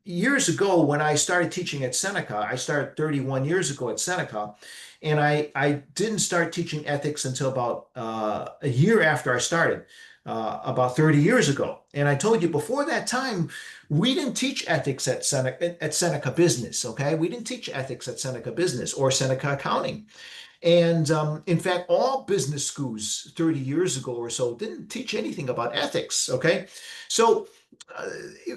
years ago, when I started teaching at Seneca, I started 31 years ago at Seneca, and I didn't start teaching ethics until about a year after I started, about 30 years ago. And I told you before that time, we didn't teach ethics at Seneca Business, okay? We didn't teach ethics at Seneca Business or Seneca Accounting. And in fact, all business schools 30 years ago or so didn't teach anything about ethics. Okay. So uh,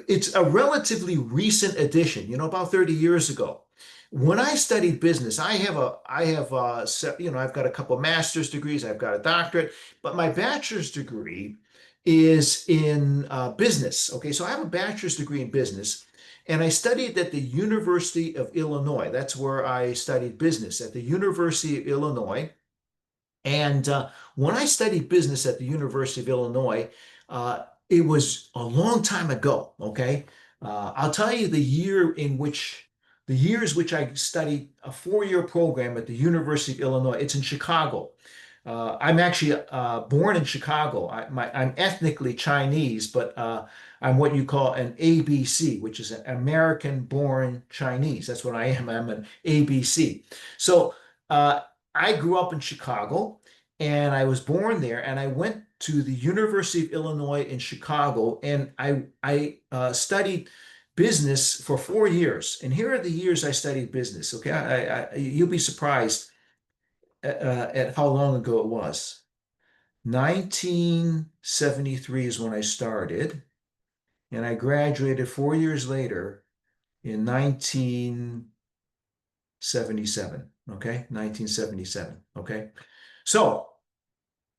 it's a relatively recent addition, about 30 years ago. When I studied business, I've got a couple of master's degrees, I've got a doctorate, but my bachelor's degree is in business. Okay. So I have a bachelor's degree in business. And I studied at the University of Illinois. That's where I studied business, at the University of Illinois. And when I studied business at the University of Illinois, it was a long time ago. Okay. I'll tell you the years which I studied a 4-year program at the University of Illinois. It's in Chicago. I'm actually born in Chicago. I'm ethnically Chinese, but I'm what you call an ABC, which is an American born Chinese. That's what I am. I'm an ABC. So uh, I grew up in Chicago and I was born there, and I went to the University of Illinois in Chicago, and I studied business for 4 years. And here are the years I studied business. Okay. You'll be surprised at how long ago it was. 1973 is when I started, and I graduated 4 years later in 1977. Okay, 1977. Okay, so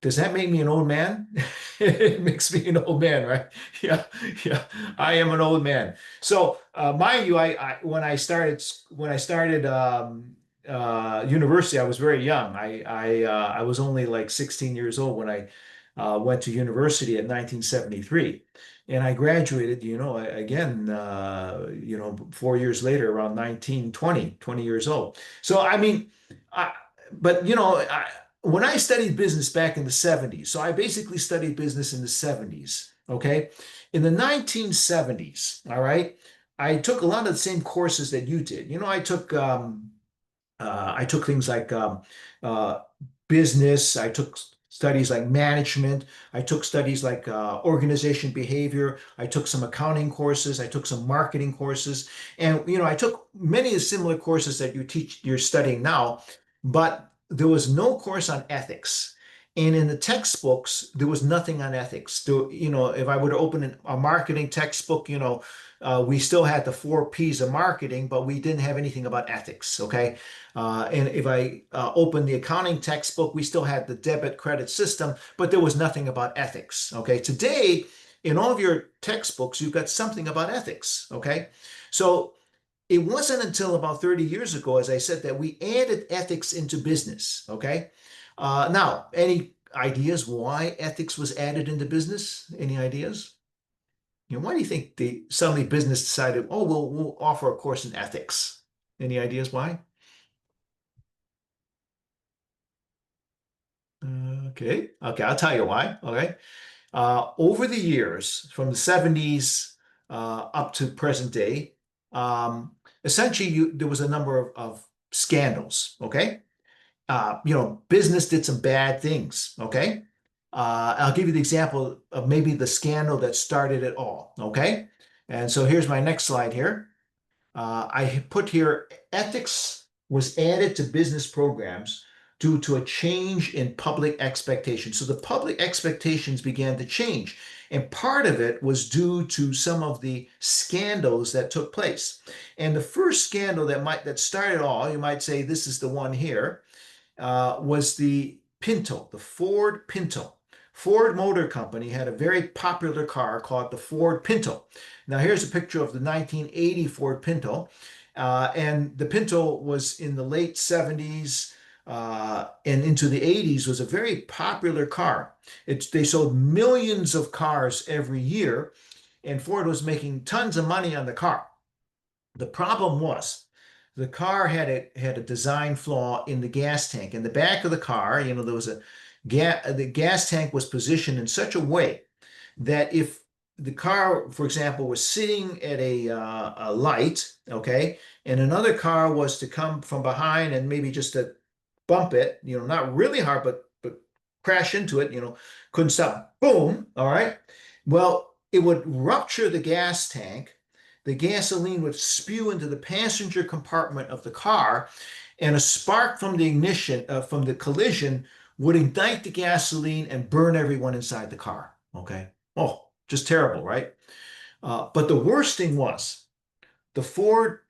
does that make me an old man? It makes me an old man, right? Yeah, yeah. I am an old man. So, mind you, when I started university, I was very young. I was only like 16 years old when I went to university at 1973, and I graduated. Again, 4 years later, around 20 years old. So, I mean, I, but when I studied business back in the 70s, so I basically studied business in the 70s, okay? In the 1970s, all right, I took a lot of the same courses that you did. I took things like uh, business. I took studies like management. I took studies like organization behavior. I took some accounting courses. I took some marketing courses, and I took many of the similar courses that you're studying now, but there was no course on ethics. And in the textbooks, there was nothing on ethics. If I were to open a marketing textbook, we still had the 4 P's of marketing, but we didn't have anything about ethics. Okay. And if I opened the accounting textbook, we still had the debit credit system, but there was nothing about ethics. Okay. Today, in all of your textbooks, you've got something about ethics. Okay. So it wasn't until about 30 years ago, as I said, that we added ethics into business. Okay. Now, any ideas why ethics was added into business? Any ideas? Why do you think suddenly business decided, oh, we'll offer a course in ethics? Any ideas why? Okay. Okay, I'll tell you why. Okay. Over the years, from the 70s up to present day, essentially there was a number of scandals. Okay. Business did some bad things. Okay. I'll give you the example of maybe the scandal that started it all. Okay. And so here's my next slide here. I put here ethics was added to business programs due to a change in public expectations. So the public expectations began to change. And part of it was due to some of the scandals that took place. And the first scandal that started all, you might say this is the one here, was the Pinto, the Ford Pinto. Ford Motor Company had a very popular car called the Ford Pinto. Now, here's a picture of the 1980 Ford Pinto. And the Pinto was in the late 70s and into the 80s was a very popular car. They sold millions of cars every year, and Ford was making tons of money on the car. The problem was the car had a design flaw in the gas tank. In the back of the car, there was the gas tank was positioned in such a way that if the car, for example, was sitting at a light, okay, and another car was to come from behind and maybe just to bump it, not really hard, but crash into it, couldn't stop. Boom, all right. Well, it would rupture the gas tank. The gasoline would spew into the passenger compartment of the car, and a spark from the ignition, from the collision, would ignite the gasoline and burn everyone inside the car. Okay. Oh, just terrible, right? But the worst thing was the Ford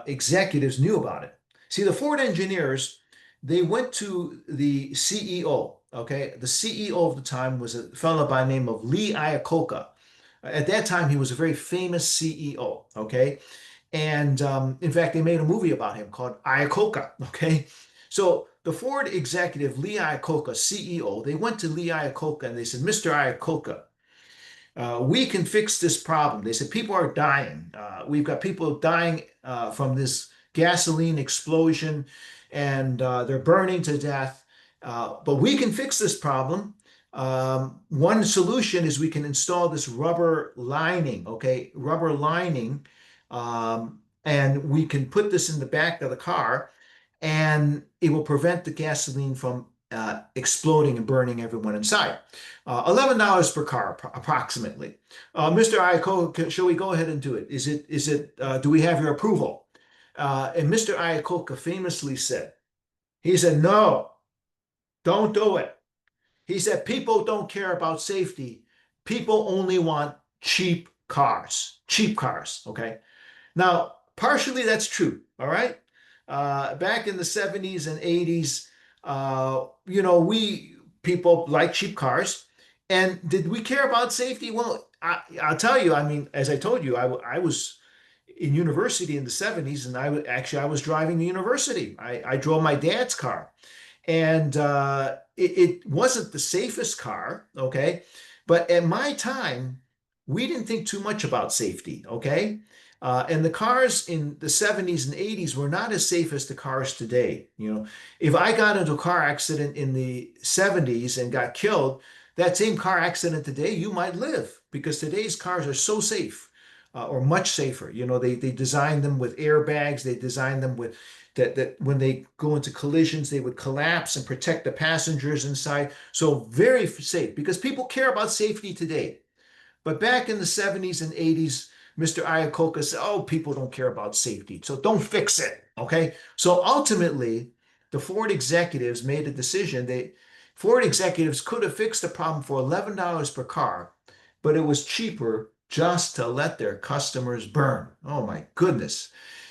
executives knew about it. See, the Ford engineers, they went to the CEO. Okay. The CEO of the time was a fellow by the name of Lee Iacocca. At that time, he was a very famous CEO. Okay. And in fact, they made a movie about him called Iacocca. Okay. So the Ford executive, Lee Iacocca, CEO, they went to Lee Iacocca and they said, Mr. Iacocca, we can fix this problem. They said people are dying. We've got people dying from this gasoline explosion and they're burning to death. But we can fix this problem. One solution is we can install this rubber lining, okay, rubber lining, and we can put this in the back of the car, and it will prevent the gasoline from exploding and burning everyone inside. $11 per car, approximately. Mr. Iacocca, shall we go ahead and do it? Do we have your approval? And Mr. Iacocca famously said, he said, no, don't do it. He said, people don't care about safety. People only want cheap cars, okay? Now, partially that's true, all right? Back in the 70s and 80s, we people like cheap cars. And did we care about safety? Well, I'll tell you, I mean, as I told you, I was in university in the 70s, and I was driving the university. I drove my dad's car, and it wasn't the safest car, okay? But at my time, we didn't think too much about safety, okay? And the cars in the 70s and 80s were not as safe as the cars today. If I got into a car accident in the 70s and got killed, that same car accident today, you might live because today's cars are so safe, or much safer. They design them with airbags. They design them with that when they go into collisions, they would collapse and protect the passengers inside. So very safe because people care about safety today. But back in the 70s and 80s, Mr. Iacocca said, oh, people don't care about safety, so don't fix it. Okay. So ultimately, the Ford executives made a decision. Ford executives could have fixed the problem for $11 per car, but it was cheaper just to let their customers burn. Oh my goodness.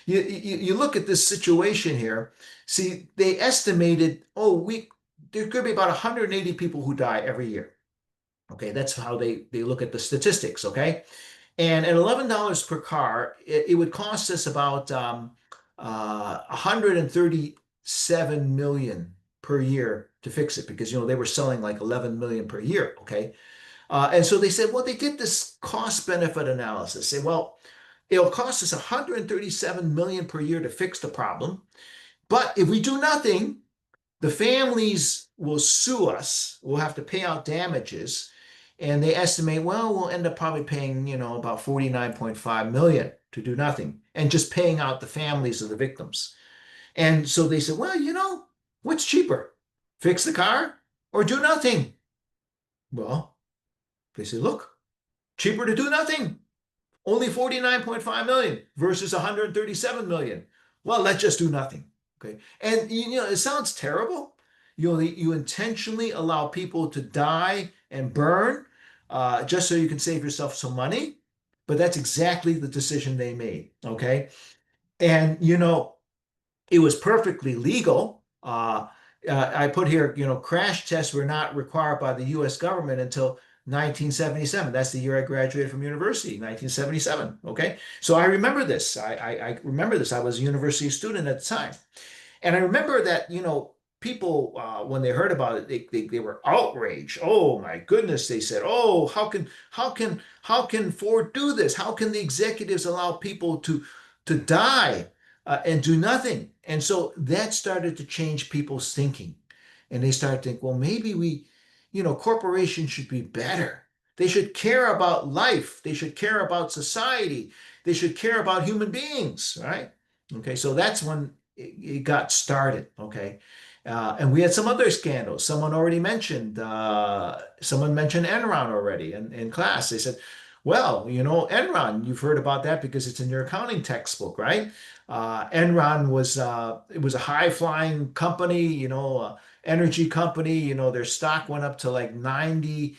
You look at this situation here. See, they estimated, there could be about 180 people who die every year. Okay, that's how they look at the statistics. Okay, and at $11 per car, it would cost us about 137 million per year to fix it because they were selling like 11 million per year. Okay, and so they said, well, they did this cost benefit analysis. Say, well, it'll cost us 137 million per year to fix the problem, but if we do nothing, the families will sue us. We'll have to pay out damages. And they estimate, well, we'll end up probably paying, about 49.5 million to do nothing and just paying out the families of the victims. And so they said, well, what's cheaper? Fix the car or do nothing? Well, they said, look, cheaper to do nothing. Only 49.5 million versus 137 million. Well, let's just do nothing. Okay. And it sounds terrible. You intentionally allow people to die and burn just so you can save yourself some money. But that's exactly the decision they made. Okay. And it was perfectly legal. I put here, crash tests were not required by the US government until 1977. That's the year I graduated from university, 1977. Okay. So I remember this. I remember this. I was a university student at the time. And I remember that, people, when they heard about it, they were outraged. Oh my goodness, they said, oh, how can Ford do this? How can the executives allow people to die and do nothing? And so that started to change people's thinking. And they started to think, well, maybe corporations should be better. They should care about life. They should care about society. They should care about human beings, right? Okay, so that's when it got started. Okay, and we had some other scandals. Someone mentioned Enron already in class. They said, well, Enron, you've heard about that because it's in your accounting textbook, right? Enron it was a high-flying company, energy company. Their stock went up to like $90,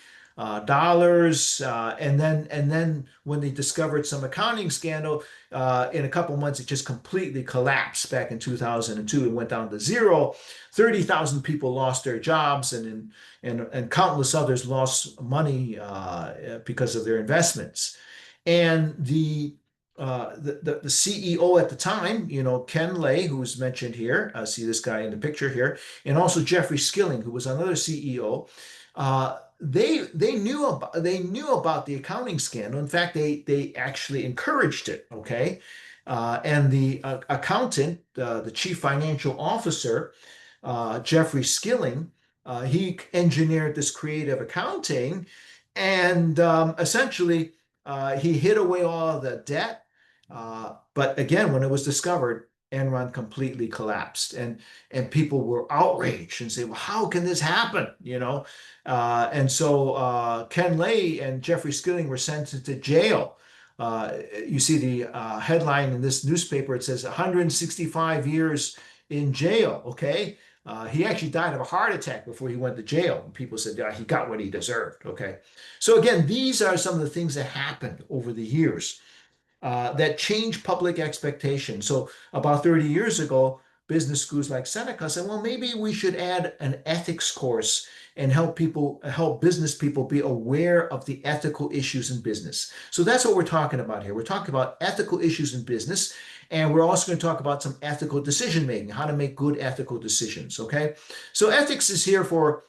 and then when they discovered some accounting scandal, in a couple months it just completely collapsed back in 2002. It went down to zero. 30,000 people lost their jobs, and countless others lost money because of their investments. And the CEO at the time, Ken Lay, who's mentioned here, see this guy in the picture here, and also Jeffrey Skilling, who was another CEO. They knew about the accounting scandal. In fact, they actually encouraged it. Okay, and the accountant, the chief financial officer, Jeffrey Skilling, he engineered this creative accounting, and essentially he hid away all the debt. But again, when it was discovered, Enron completely collapsed, and people were outraged and say, "Well, how can this happen?" And so Ken Lay and Jeffrey Skilling were sentenced to jail. You see the headline in this newspaper. It says 165 years in jail. Okay, he actually died of a heart attack before he went to jail. And people said, yeah, he got what he deserved. Okay, so again, these are some of the things that happened over the years that change public expectations. So about 30 years ago, business schools like Seneca said, well, maybe we should add an ethics course and help business people be aware of the ethical issues in business. So that's what we're talking about here. We're talking about ethical issues in business, and we're also going to talk about some ethical decision making, how to make good ethical decisions. Okay. So ethics is here for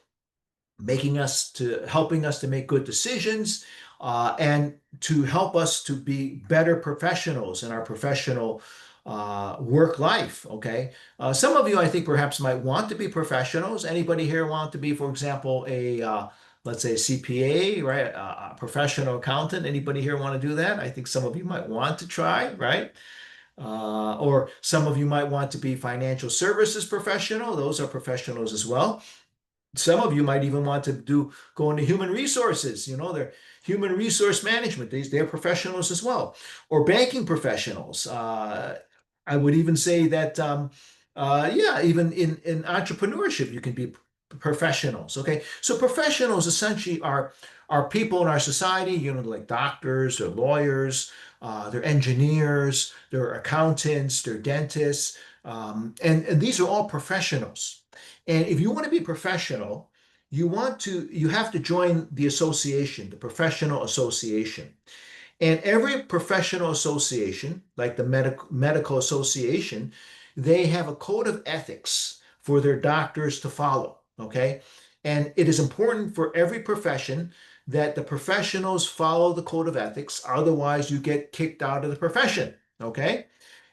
helping us to make good decisions, and to help us to be better professionals in our professional work life. Okay, some of you I think perhaps might want to be professionals. Anybody here want to be, for example, a let's say CPA, right? A professional accountant. Anybody here want to do that? I think some of you might want to try, right? Or some of you might want to be financial services professional. Those are professionals as well. Some of you might even want to go into human resources. They're human resource management. They're professionals as well, or banking professionals. I would even say that, yeah, even in entrepreneurship, you can be professionals. Okay, so professionals essentially are people in our society. Like doctors, they're lawyers, they're engineers, they're accountants, they're dentists, and these are all professionals. And if you want to be professional, you have to join the association, the professional association. And every professional association, like the medical association, they have a code of ethics for their doctors to follow. Okay. And it is important for every profession that the professionals follow the code of ethics. Otherwise, you get kicked out of the profession. Okay.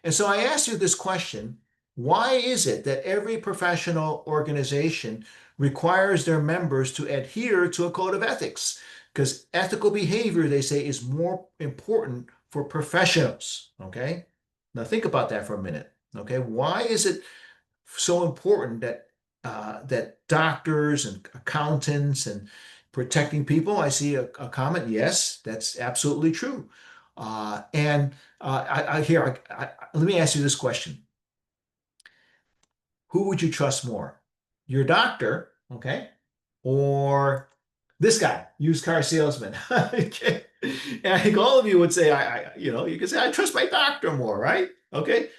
And so I ask you this question: why is it that every professional organization requires their members to adhere to a code of ethics? Because ethical behavior, they say, is more important for professionals. Okay. Now think about that for a minute. Okay. Why is it so important that doctors and accountants and protecting people? I see a comment. Yes, that's absolutely true. And let me ask you this question: who would you trust more? Your doctor, okay, or this guy, used car salesman? Okay. And I think all of you would say, you could say, I trust my doctor more, right? Okay.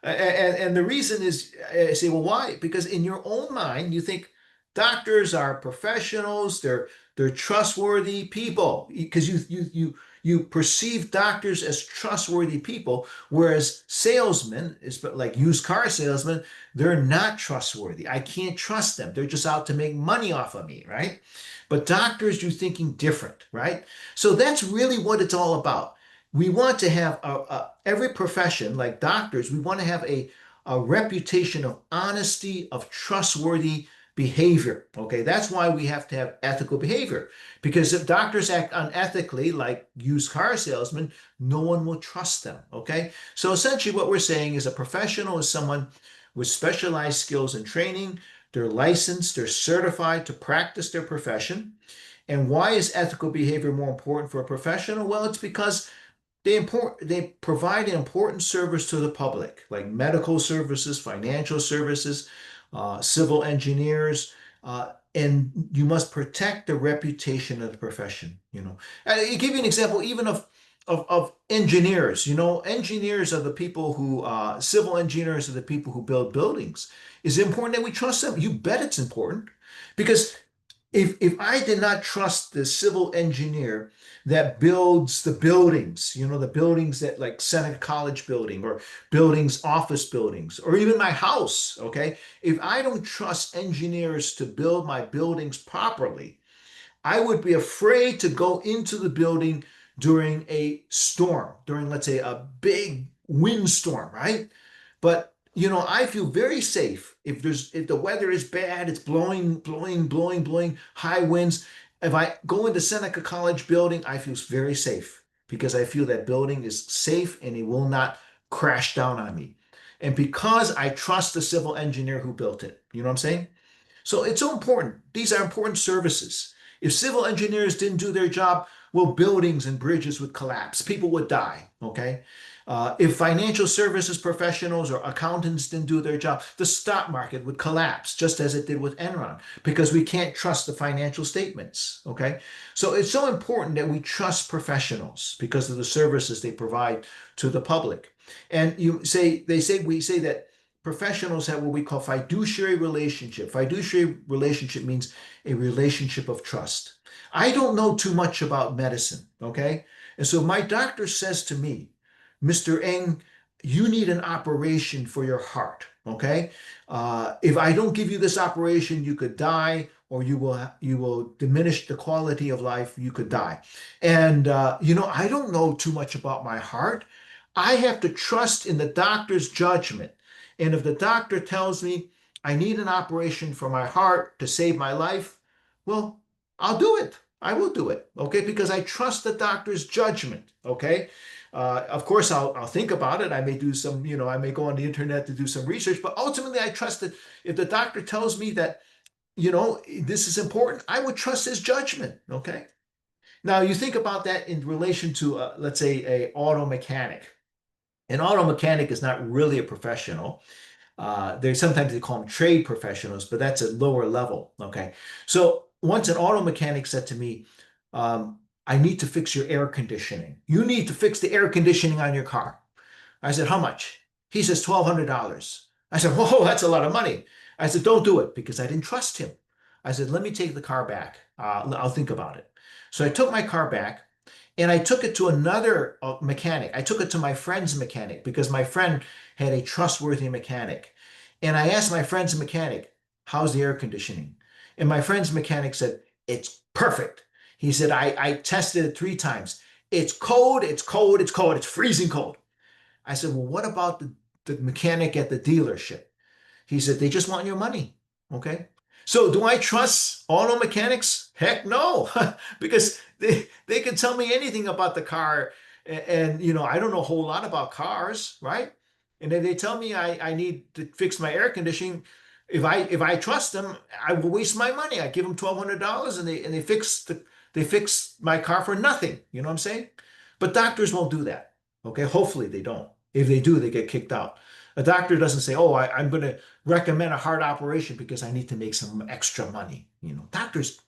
And the reason is, I say, well, why? Because in your own mind, you think doctors are professionals, they're trustworthy people, because you perceive doctors as trustworthy people, whereas salesmen, like used car salesmen, they're not trustworthy. I can't trust them. They're just out to make money off of me, right? But doctors, you're thinking different, right? So that's really what it's all about. We want to have every profession, like doctors, we want to have a reputation of honesty, of trustworthy behavior. Okay, that's why we have to have ethical behavior. Because if doctors act unethically, like used car salesmen, no one will trust them. Okay, so essentially, what we're saying is a professional is someone with specialized skills and training. They're licensed, they're certified to practice their profession. And why is ethical behavior more important for a professional? Well, it's because they provide an important service to the public, like medical services, financial services, civil engineers, and you must protect the reputation of the profession. I'll give you an example, even of engineers. Engineers are the people who, civil engineers are the people who build buildings. Is it important that we trust them? You bet it's important, because if I did not trust the civil engineer that builds the buildings, the buildings that like Seneca College building or buildings, office buildings, or even my house, okay? If I don't trust engineers to build my buildings properly, I would be afraid to go into the building during a storm, during, let's say, a big windstorm, right? But I feel very safe if the weather is bad, it's blowing high winds. If I go into Seneca College building, I feel very safe because I feel that building is safe and it will not crash down on me. And because I trust the civil engineer who built it. You know what I'm saying? So it's so important. These are important services. If civil engineers didn't do their job, well, buildings and bridges would collapse. People would die. Okay. If financial services professionals or accountants didn't do their job, the stock market would collapse, just as it did with Enron, because we can't trust the financial statements. Okay. So it's so important that we trust professionals because of the services they provide to the public. And we say that professionals have what we call fiduciary relationship. Fiduciary relationship means a relationship of trust. I don't know too much about medicine, okay? And so my doctor says to me, Mr. Eng, you need an operation for your heart, okay? If I don't give you this operation, you could die, or you will diminish the quality of life. You could die. And I don't know too much about my heart. I have to trust in the doctor's judgment. And if the doctor tells me I need an operation for my heart to save my life, well, I'll do it. I will do it, okay? Because I trust the doctor's judgment, okay? Of course, I'll think about it. I may do some, I may go on the internet to do some research, but ultimately, I trust that if the doctor tells me that, this is important, I would trust his judgment, okay? Now, you think about that in relation to, let's say, a auto mechanic. An auto mechanic is not really a professional. Sometimes they call them trade professionals, but that's a lower level. Okay. So once an auto mechanic said to me, I need to fix your air conditioning. You need to fix the air conditioning on your car. I said, how much? He says, $1,200. I said, whoa, that's a lot of money. I said, don't do it because I didn't trust him. I said, let me take the car back. I'll think about it. So I took my car back. And I took it to another mechanic. I took it to my friend's mechanic because my friend had a trustworthy mechanic. And I asked my friend's mechanic, how's the air conditioning? And my friend's mechanic said, it's perfect. He said, I tested it 3 times. It's cold, it's cold, it's cold, it's freezing cold. I said, well, what about the mechanic at the dealership? He said, they just want your money. Okay. So do I trust auto mechanics? Heck no, because they can tell me anything about the car. And, I don't know a whole lot about cars, right? And if they tell me I need to fix my air conditioning, if I trust them, I will waste my money. I give them $1,200 and they fix my car for nothing. You know what I'm saying? But doctors won't do that. Okay. Hopefully they don't. If they do, they get kicked out. A doctor doesn't say, "Oh, I'm going to recommend a heart operation because I need to make some extra money." Doctors,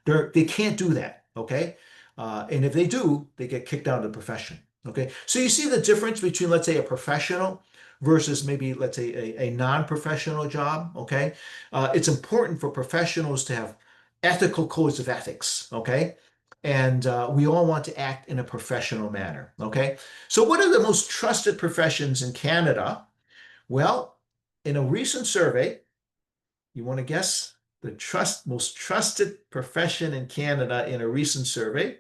they can't do that. Okay, and if they do, they get kicked out of the profession. Okay, so you see the difference between, let's say, a professional versus maybe, let's say, a non-professional job. Okay, it's important for professionals to have ethical codes of ethics. Okay. And we all want to act in a professional manner. Okay. So, what are the most trusted professions in Canada? Well, in a recent survey, you want to guess the most trusted profession in Canada in a recent survey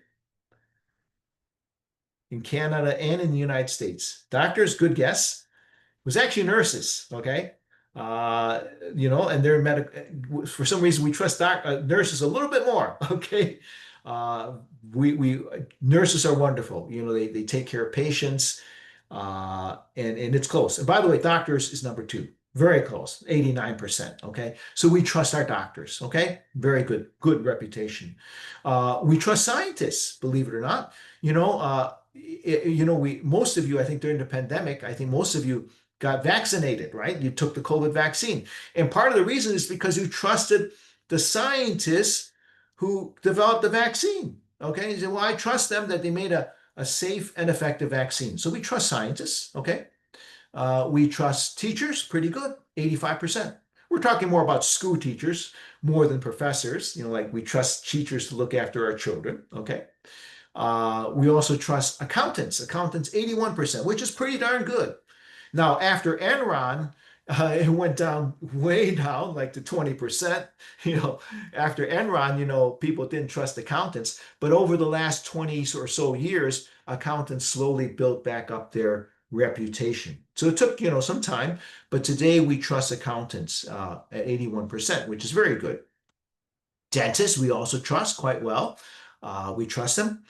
in Canada and in the United States. Doctors, good guess. It was actually nurses, okay? Uh, and they're medical. For some reason, we trust nurses a little bit more. Okay. Uh, we nurses are wonderful. They take care of patients, and it's close. And by the way, doctors is number two. Very close, 89%. Okay. So we trust our doctors. Okay. Very good reputation. We trust scientists, believe it or not. Most of you, I think during the pandemic, I think most of you got vaccinated, right? You took the COVID vaccine. And part of the reason is because you trusted the scientists who developed the vaccine. Okay. You say, well, I trust them that they made a safe and effective vaccine. So we trust scientists. Okay. We trust teachers pretty good, 85%. We're talking more about school teachers more than professors. Like we trust teachers to look after our children. Okay. We also trust accountants 81%, which is pretty darn good. Now, after Enron, it went down way down, like to 20%. After Enron, people didn't trust accountants. But over the last 20 or so years, accountants slowly built back up their reputation. So it took, some time, but today we trust accountants at 81%, which is very good. Dentists, we also trust quite well. We trust them.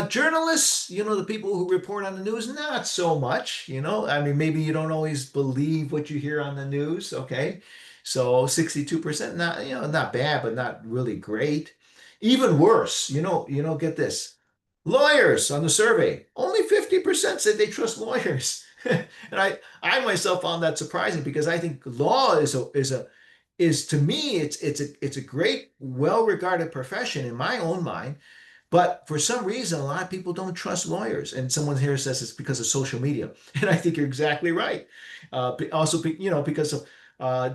Journalists, the people who report on the news, not so much. I mean, maybe you don't always believe what you hear on the news. Okay. So 62%, not bad, but not really great. Even worse, get this. Lawyers on the survey, only 50% said they trust lawyers. And I myself found that surprising because I think law is to me, it's a great, well-regarded profession in my own mind. But for some reason, a lot of people don't trust lawyers. And someone here says it's because of social media. And I think you're exactly right. Also, because of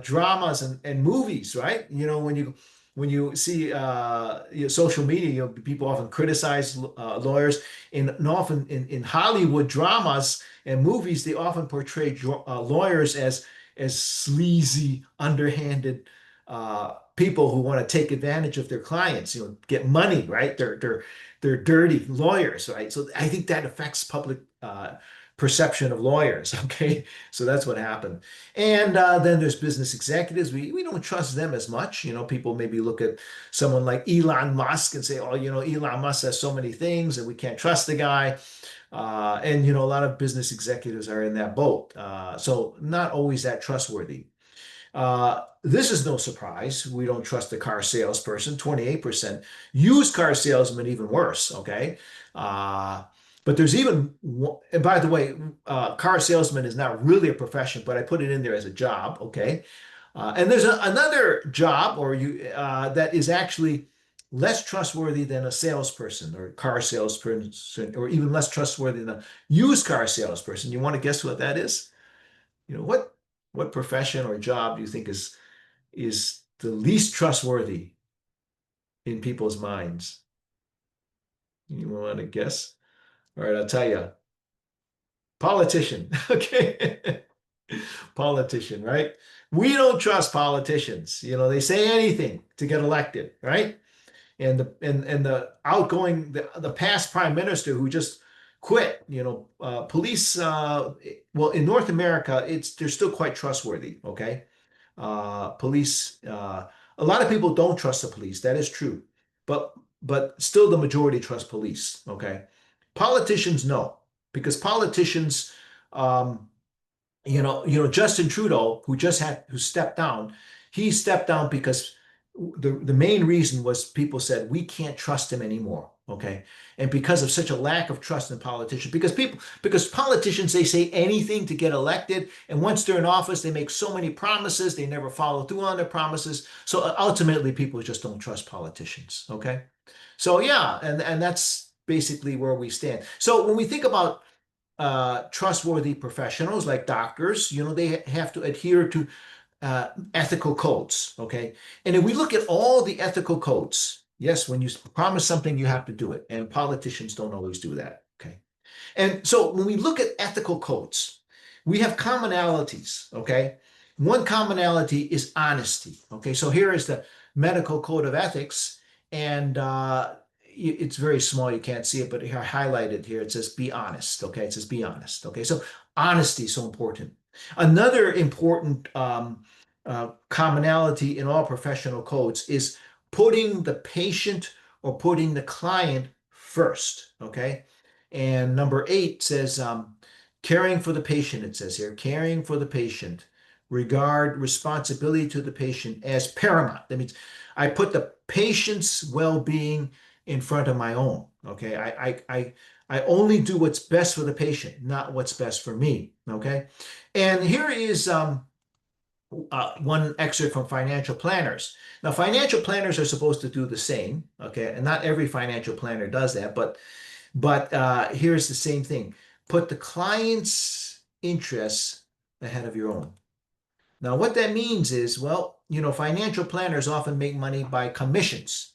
dramas and movies, right? When you see social media, people often criticize lawyers, and often in Hollywood dramas and movies, they often portray lawyers as sleazy, underhanded people who want to take advantage of their clients, get money, right? They're dirty lawyers, right? So I think that affects public perception of lawyers. Okay, so that's what happened. And then there's business executives. We don't trust them as much. People maybe look at someone like Elon Musk and say, oh, Elon Musk has so many things and we can't trust the guy. And a lot of business executives are in that boat. So not always that trustworthy. This is no surprise. We don't trust the car salesperson, 28%. Used car salesman, even worse. Okay. But there's even, and by the way, car salesman is not really a profession, but I put it in there as a job. Okay. And there's another job that is actually less trustworthy than a salesperson or car salesperson, or even less trustworthy than a used car salesperson. You want to guess what that is? What profession or job do you think is the least trustworthy in people's minds? You want to guess? All right, I'll tell you. Politician. Okay. Politician, right? We don't trust politicians. They say anything to get elected, right? And the outgoing the past prime minister who just quit, police well, in North America, they're still quite trustworthy, okay? Police, a lot of people don't trust the police. That is true. But still the majority trust police. Okay. Politicians, no, because politicians, um, Justin Trudeau, who stepped down, he stepped down because the main reason was people said we can't trust him anymore. Okay. And because of such a lack of trust in politicians, because politicians, they say anything to get elected. And once they're in office, they make so many promises, they never follow through on their promises. So ultimately, people just don't trust politicians. Okay. So yeah, and that's basically where we stand. So when we think about trustworthy professionals like doctors, they have to adhere to ethical codes. Okay. And if we look at all the ethical codes, yes, when you promise something, you have to do it. And politicians don't always do that. Okay. And so when we look at ethical codes, we have commonalities. Okay. One commonality is honesty. Okay. So here is the medical code of ethics. And it's very small. You can't see it, but here, highlighted here, it says be honest. Okay. It says be honest. Okay. So honesty is so important. Another important commonality in all professional codes is putting the patient or putting the client first. Okay. And number 8 says caring for the patient, it says here, caring for the patient, regard responsibility to the patient as paramount. That means I put the patient's well-being in front of my own. Okay. I only do what's best for the patient, not what's best for me. Okay. And here is one excerpt from financial planners. Now, financial planners are supposed to do the same, okay? And not every financial planner does that, but here's the same thing. Put the client's interests ahead of your own. Now, what that means is, well, financial planners often make money by commissions.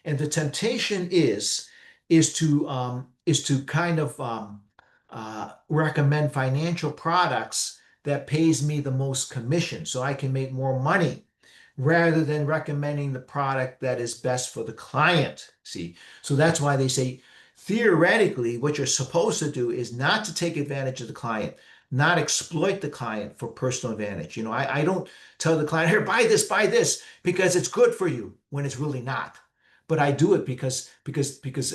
And the temptation is to kind of recommend financial products that pays me the most commission so I can make more money rather than recommending the product that is best for the client. See, so that's why they say theoretically what you're supposed to do is not to take advantage of the client, not exploit the client for personal advantage. I don't tell the client, here, buy this because it's good for you when it's really not. But I do it because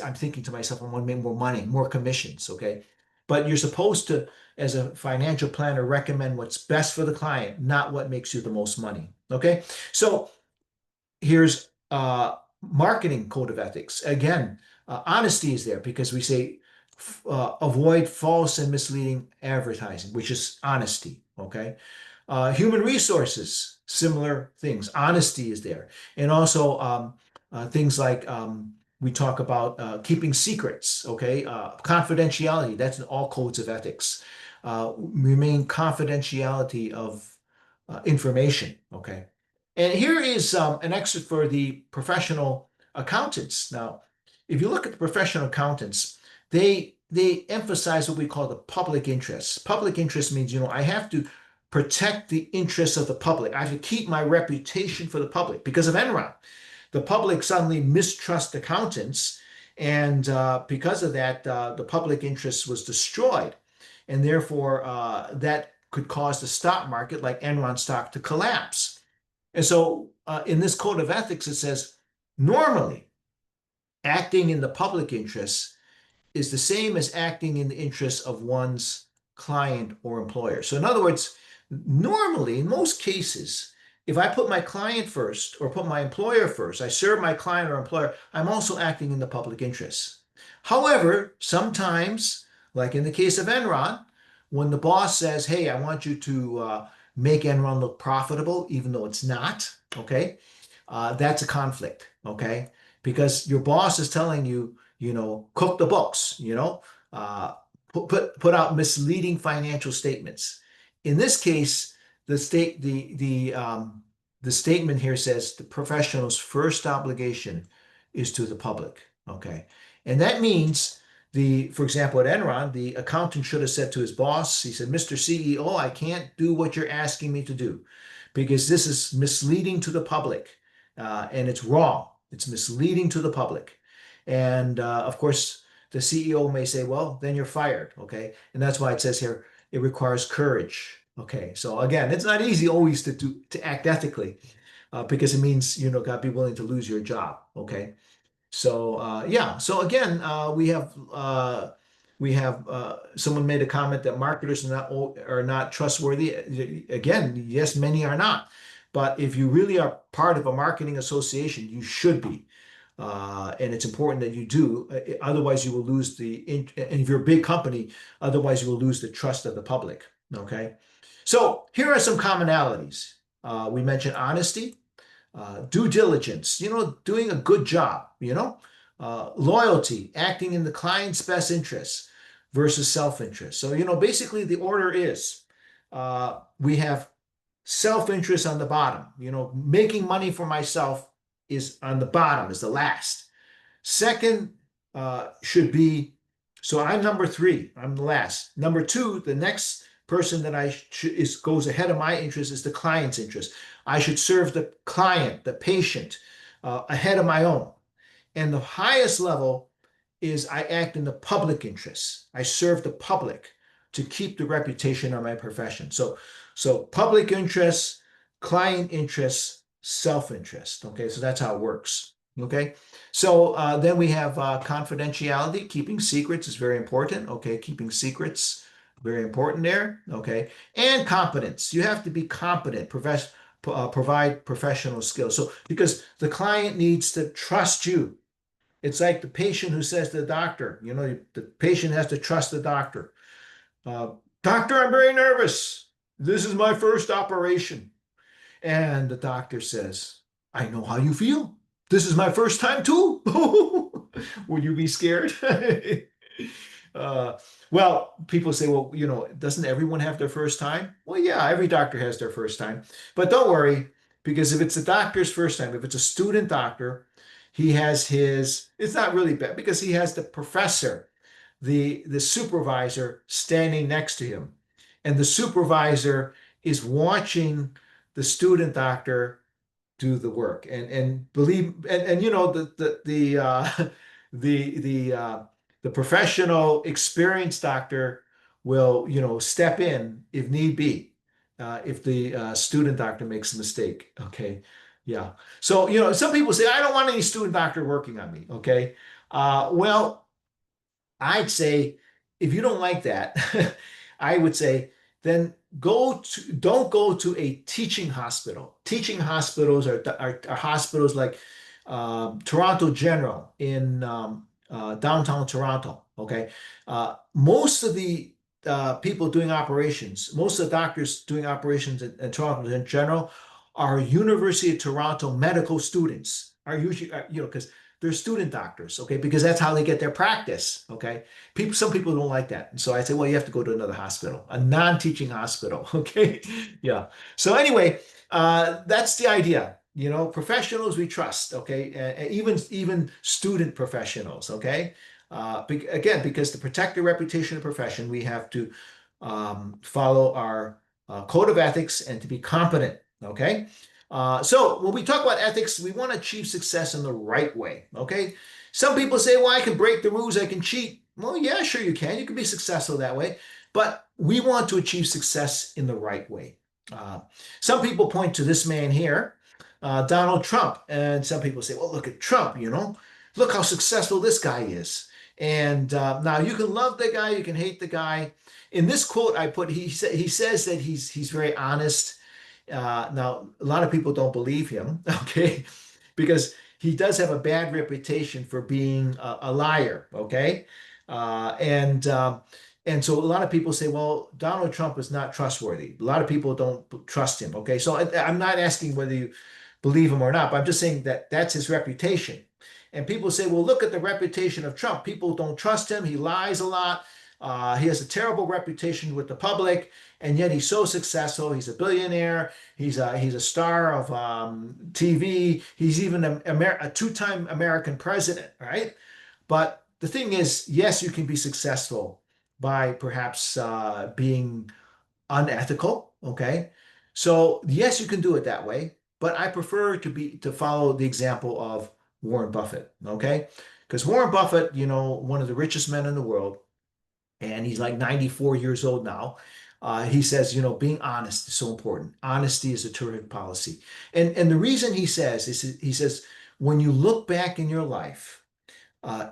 I'm thinking to myself, I want to make more money, more commissions. Okay. But you're supposed to, as a financial planner, recommend what's best for the client, not what makes you the most money. Okay. So here's marketing code of ethics. Again, honesty is there because we say avoid false and misleading advertising, which is honesty. Okay. Human resources, similar things. Honesty is there. And also things like we talk about keeping secrets, okay? Confidentiality, that's in all codes of ethics. Remain confidentiality of information, okay? And here is an excerpt for the professional accountants. Now, if you look at the professional accountants, they emphasize what we call the public interest. Public interest means, I have to protect the interests of the public. I have to keep my reputation for the public because of Enron. The public suddenly mistrust accountants, and because of that, the public interest was destroyed, and therefore that could cause the stock market, like Enron stock, to collapse. And so, in this code of ethics, it says normally acting in the public interest is the same as acting in the interests of one's client or employer. So, in other words, normally, in most cases, if I put my client first or put my employer first, I serve my client or employer, I'm also acting in the public interest. However, sometimes, like in the case of Enron, when the boss says, hey, I want you to make Enron look profitable, even though it's not, okay, that's a conflict, okay? Because your boss is telling you, cook the books, put out misleading financial statements. In this case, the statement here says the professional's first obligation is to the public. Okay, and that means for example, at Enron, the accountant should have said to his boss, he said, "Mr. CEO, I can't do what you're asking me to do because this is misleading to the public, and it's wrong. It's misleading to the public." And of course, the CEO may say, well, then you're fired. Okay. And that's why it says here, it requires courage. Okay. So again, it's not easy always to act ethically because it means, got to be willing to lose your job. Okay. So yeah. So again, we have someone made a comment that marketers are not trustworthy. Again, yes, many are not. But if you really are part of a marketing association, you should be. And it's important that you do. Otherwise, you will lose and if you're a big company, otherwise you will lose the trust of the public. Okay. So here are some commonalities. We mentioned honesty, due diligence, doing a good job, loyalty, acting in the client's best interests versus self-interest. So, basically the order is we have self-interest on the bottom, making money for myself is on the bottom, is the last. Second should be, so I'm number 3, I'm the last. Number 2, the next person that goes ahead of my interest is the client's interest. I should serve the client, the patient, ahead of my own. And the highest level is I act in the public interest. I serve the public. to keep the reputation of my profession. So public interest, client interest, self-interest. Okay, so that's how it works. Okay, so then we have confidentiality. Keeping secrets is very important. Okay, keeping secrets, very important there. Okay, and competence. You have to be competent, provide professional skills. So because the client needs to trust you. It's like the patient who says to the doctor, the patient has to trust the doctor. Uh, Doctor, I'm very nervous. This is my first operation. And the doctor says, I know how you feel. This is my first time too. Would you be scared? uh, well, people say, well, doesn't everyone have their first time? Well, yeah, every doctor has their first time. But don't worry, because if it's the doctor's first time, if it's a student doctor, he has it's not really bad because he has the professor, the supervisor standing next to him. And the supervisor is watching the student doctor do the work and believe and the professional experienced doctor will step in if need be if the student doctor makes a mistake. Okay, yeah. So some people say I don't want any student doctor working on me. Okay, well, I'd say if you don't like that, I would say then don't go to a teaching hospital. Teaching hospitals are hospitals like Toronto General in downtown Toronto. Okay, most of the people doing operations, most of the doctors doing operations in Toronto in general are University of Toronto medical students. Are usually because they're student doctors, okay, because that's how they get their practice, okay. Some people don't like that, and so I say, well, you have to go to another hospital, a non-teaching hospital, okay. Yeah. So anyway, that's the idea. Professionals we trust, okay, even student professionals, okay. Again, because to protect the reputation of the profession, we have to follow our code of ethics and to be competent, okay. So when we talk about ethics, we want to achieve success in the right way. Okay. Some people say, well, I can break the rules, I can cheat. Well, yeah, sure you can. You can be successful that way. But we want to achieve success in the right way. Uh, some people point to this man here, Donald Trump. And some people say, well, look at Trump, look how successful this guy is. And now you can love the guy, you can hate the guy. In this quote I put, he says that he's very honest. Now, a lot of people don't believe him, okay, because he does have a bad reputation for being a liar, okay, and so a lot of people say, well, Donald Trump is not trustworthy. A lot of people don't trust him, okay. So I'm not asking whether you believe him or not, but I'm just saying that that's his reputation. And people say, well, look at the reputation of Trump. People don't trust him. He lies a lot. He has a terrible reputation with the public, and yet he's so successful. He's a billionaire. He's a star of TV. He's even a two-time American president, right? But the thing is, yes, you can be successful by perhaps being unethical. Okay, so yes, you can do it that way. But I prefer to follow the example of Warren Buffett. Okay, because Warren Buffett, one of the richest men in the world, and he's like 94 years old now. He says, being honest is so important. Honesty is a terrific policy. And the reason he says is he says, when you look back in your life,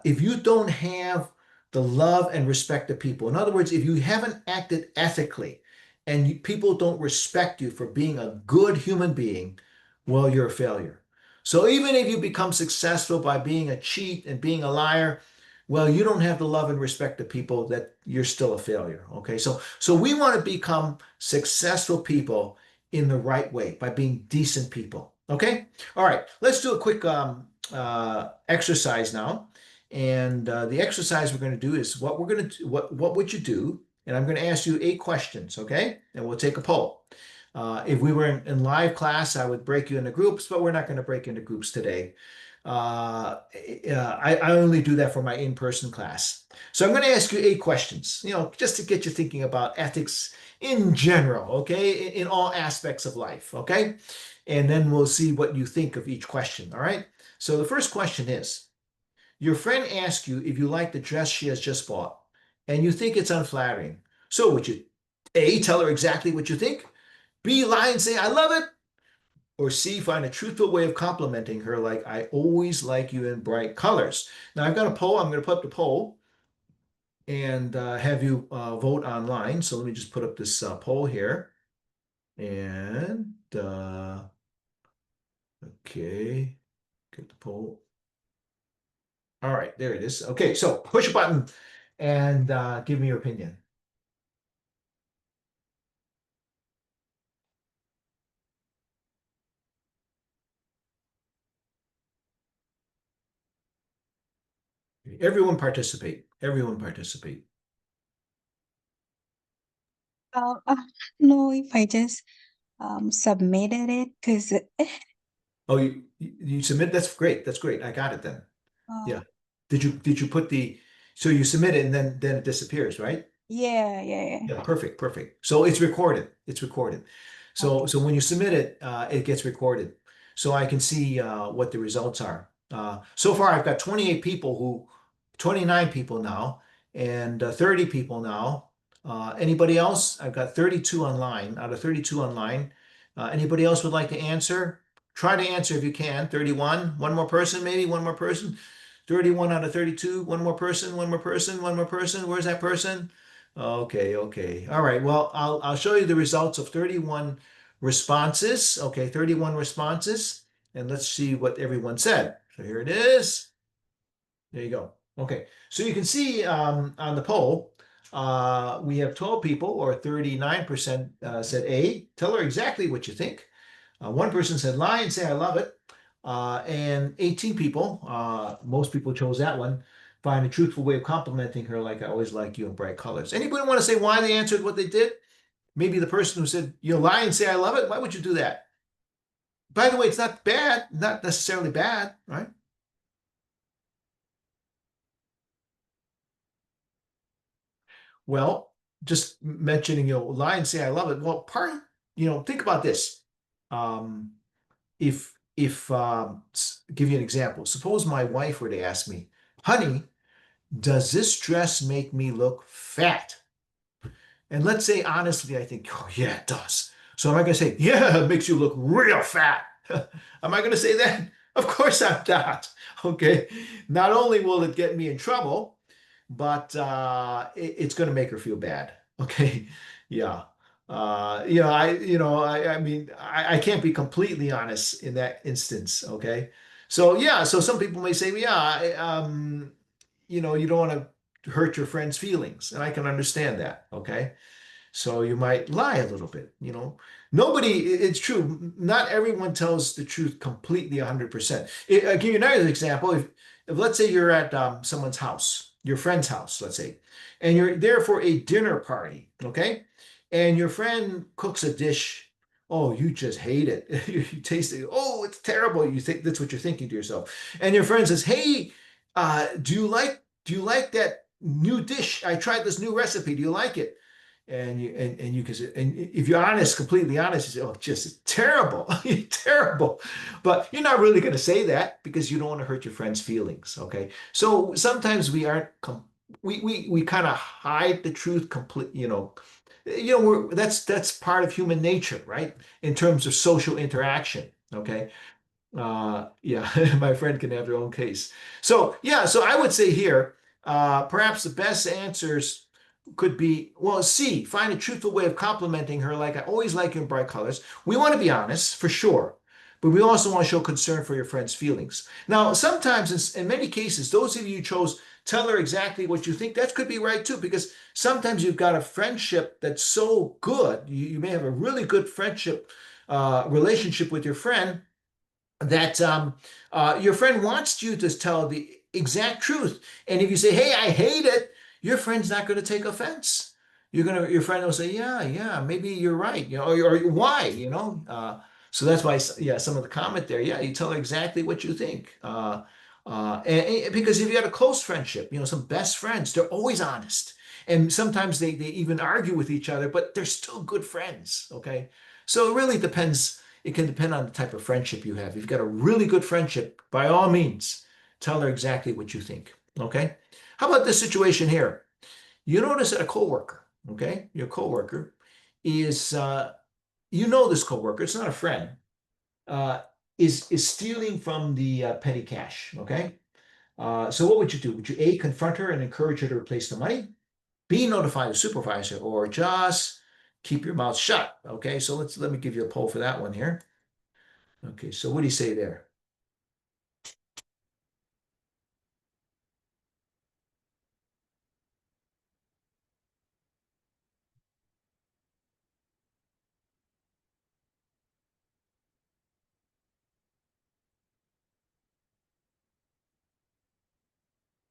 if you don't have the love and respect of people, in other words, if you haven't acted ethically and people don't respect you for being a good human being, well, you're a failure. So even if you become successful by being a cheat and being a liar, well, you don't have the love and respect of people, that you're still a failure. Okay. So we want to become successful people in the right way by being decent people. Okay. All right. Let's do a quick exercise now. And the exercise we're going to do is what would you do? And I'm going to ask you 8 questions. Okay. And we'll take a poll. If we were in live class, I would break you into groups, but we're not going to break into groups today. I only do that for my in-person class. So I'm going to ask you 8 questions, just to get you thinking about ethics in general, okay, in all aspects of life, okay? And then we'll see what you think of each question, all right? So the first question is, your friend asks you if you like the dress she has just bought, and you think it's unflattering. So would you A, tell her exactly what you think, B, lie and say, I love it, or C, find a truthful way of complimenting her, like, I always like you in bright colors? Now, I've got a poll. I'm going to put up the poll and have you vote online. So let me just put up this poll here. And okay, get the poll. All right, there it is. Okay, so push a button and give me your opinion. Everyone participate. Everyone participate. Uh, uh, no, if I just submitted it, because Oh, you submit? That's great. That's great. I got it then. uh, Yeah. Did you put the so you submit it and then it disappears, right? yeah, yeah, yeah. Yeah, perfect, perfect. So it's recorded. It's recorded. So Okay. so when you submit it, it gets recorded. So I can see what the results are. So far, I've got 28 people 29 people now, and 30 people now. Anybody else? I've got 32 online out of 32 online. Anybody else would like to answer? Try to answer if you can. 31. One more person, maybe one more person. 31 out of 32. One more person. One more person. One more person. Where's that person? Okay, okay. All right. Well, I'll show you the results of 31 responses. Okay, 31 responses. And let's see what everyone said. So here it is. There you go. Okay. So you can see on the poll, we have 12 people, or 39% said A. Tell her exactly what you think. One person said lie and say I love it. And 18 people, most people chose that one, find a truthful way of complimenting her, like I always like you in bright colors. Anybody want to say why they answered what they did? Maybe the person who said, you lie and say I love it. Why would you do that? By the way, it's not bad, not necessarily bad, right? Well, just mentioning, lie and say I love it. Well, think about this. Um, if give you an example. Suppose my wife were to ask me, honey, does this dress make me look fat? And let's say honestly, I think, oh yeah, it does. So am I going to say, yeah, it makes you look real fat? Am I going to say that? Of course I'm not. Okay. Not only will it get me in trouble, but it's going to make her feel bad. Okay. Yeah. I mean, I can't be completely honest in that instance. Okay. So yeah, so some people may say, well, yeah, you don't want to hurt your friend's feelings, and I can understand that. Okay. So you might lie a little bit. It's true. Not everyone tells the truth completely 100%. I'll give you another example. If let's say you're at someone's house, your friend's house, let's say, and you're there for a dinner party, okay? And your friend cooks a dish. Oh, you just hate it. You taste it. Oh, it's terrible. You think that's what you're thinking to yourself. And your friend says, "Hey, do you like that new dish? I tried this new recipe. Do you like it?" And you can say, and if you're honest, completely honest, you say, oh, just terrible, terrible. But you're not really going to say that because you don't want to hurt your friend's feelings. Okay. So sometimes we aren't, we kind of hide the truth that's part of human nature, right? In terms of social interaction. Okay. Yeah, my friend can have their own case. So yeah, so I would say here, perhaps the best answers could be, well, C, find a truthful way of complimenting her, like I always like you in bright colors. We want to be honest, for sure, but we also want to show concern for your friend's feelings. Now, sometimes, in many cases, those of you who chose tell her exactly what you think, that could be right too, because sometimes you've got a friendship that's so good, you may have a really good friendship relationship with your friend that your friend wants you to tell the exact truth. And if you say, "Hey, I hate it," your friend's not going to take offense. Your friend will say, "Yeah, yeah, maybe you're right," or why, So that's why, yeah, some of the comment there, yeah, you tell her exactly what you think. Because if you had a close friendship, some best friends, they're always honest. And sometimes they even argue with each other, but they're still good friends. Okay. So it really depends. It can depend on the type of friendship you have. If you've got a really good friendship, by all means, tell her exactly what you think. Okay? How about this situation here? You notice that a coworker. okay, your coworker, is you know this coworker, it's not a friend, uh, is stealing from the petty cash, okay? So what would you do? Would you A, confront her and encourage her to replace the money? B, notify the supervisor, or just keep your mouth shut? Okay, so let me give you a poll for that one here. Okay, so what do you say there?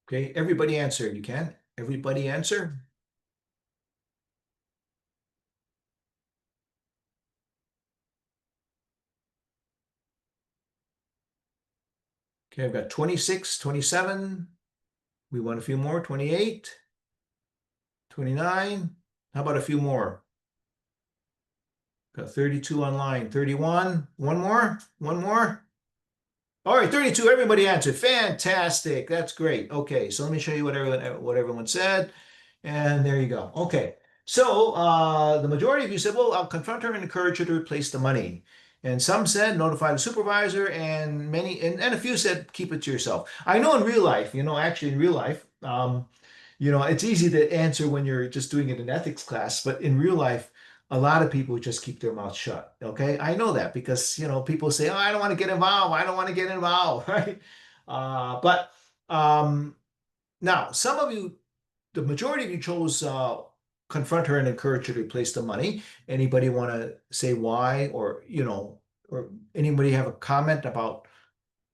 Okay, everybody answer. You can. Everybody answer. Okay, I've got 26, 27. We want a few more. 28, 29. How about a few more? Got 32 online. 31. One more. One more. All right, 32. Everybody answered. Fantastic. That's great. Okay, so let me show you what everyone said. And there you go. Okay. So the majority of you said, well, I'll confront her and encourage her to replace the money. And some said notify the supervisor, and and a few said keep it to yourself. I know in real life, actually in real life, it's easy to answer when you're just doing it in ethics class, but in real life, a lot of people just keep their mouth shut. Okay. I know that because, people say, oh, I don't want to get involved. I don't want to get involved. Right. But now some of you, the majority of you chose confront her and encourage her to replace the money. Anybody want to say why, or anybody have a comment about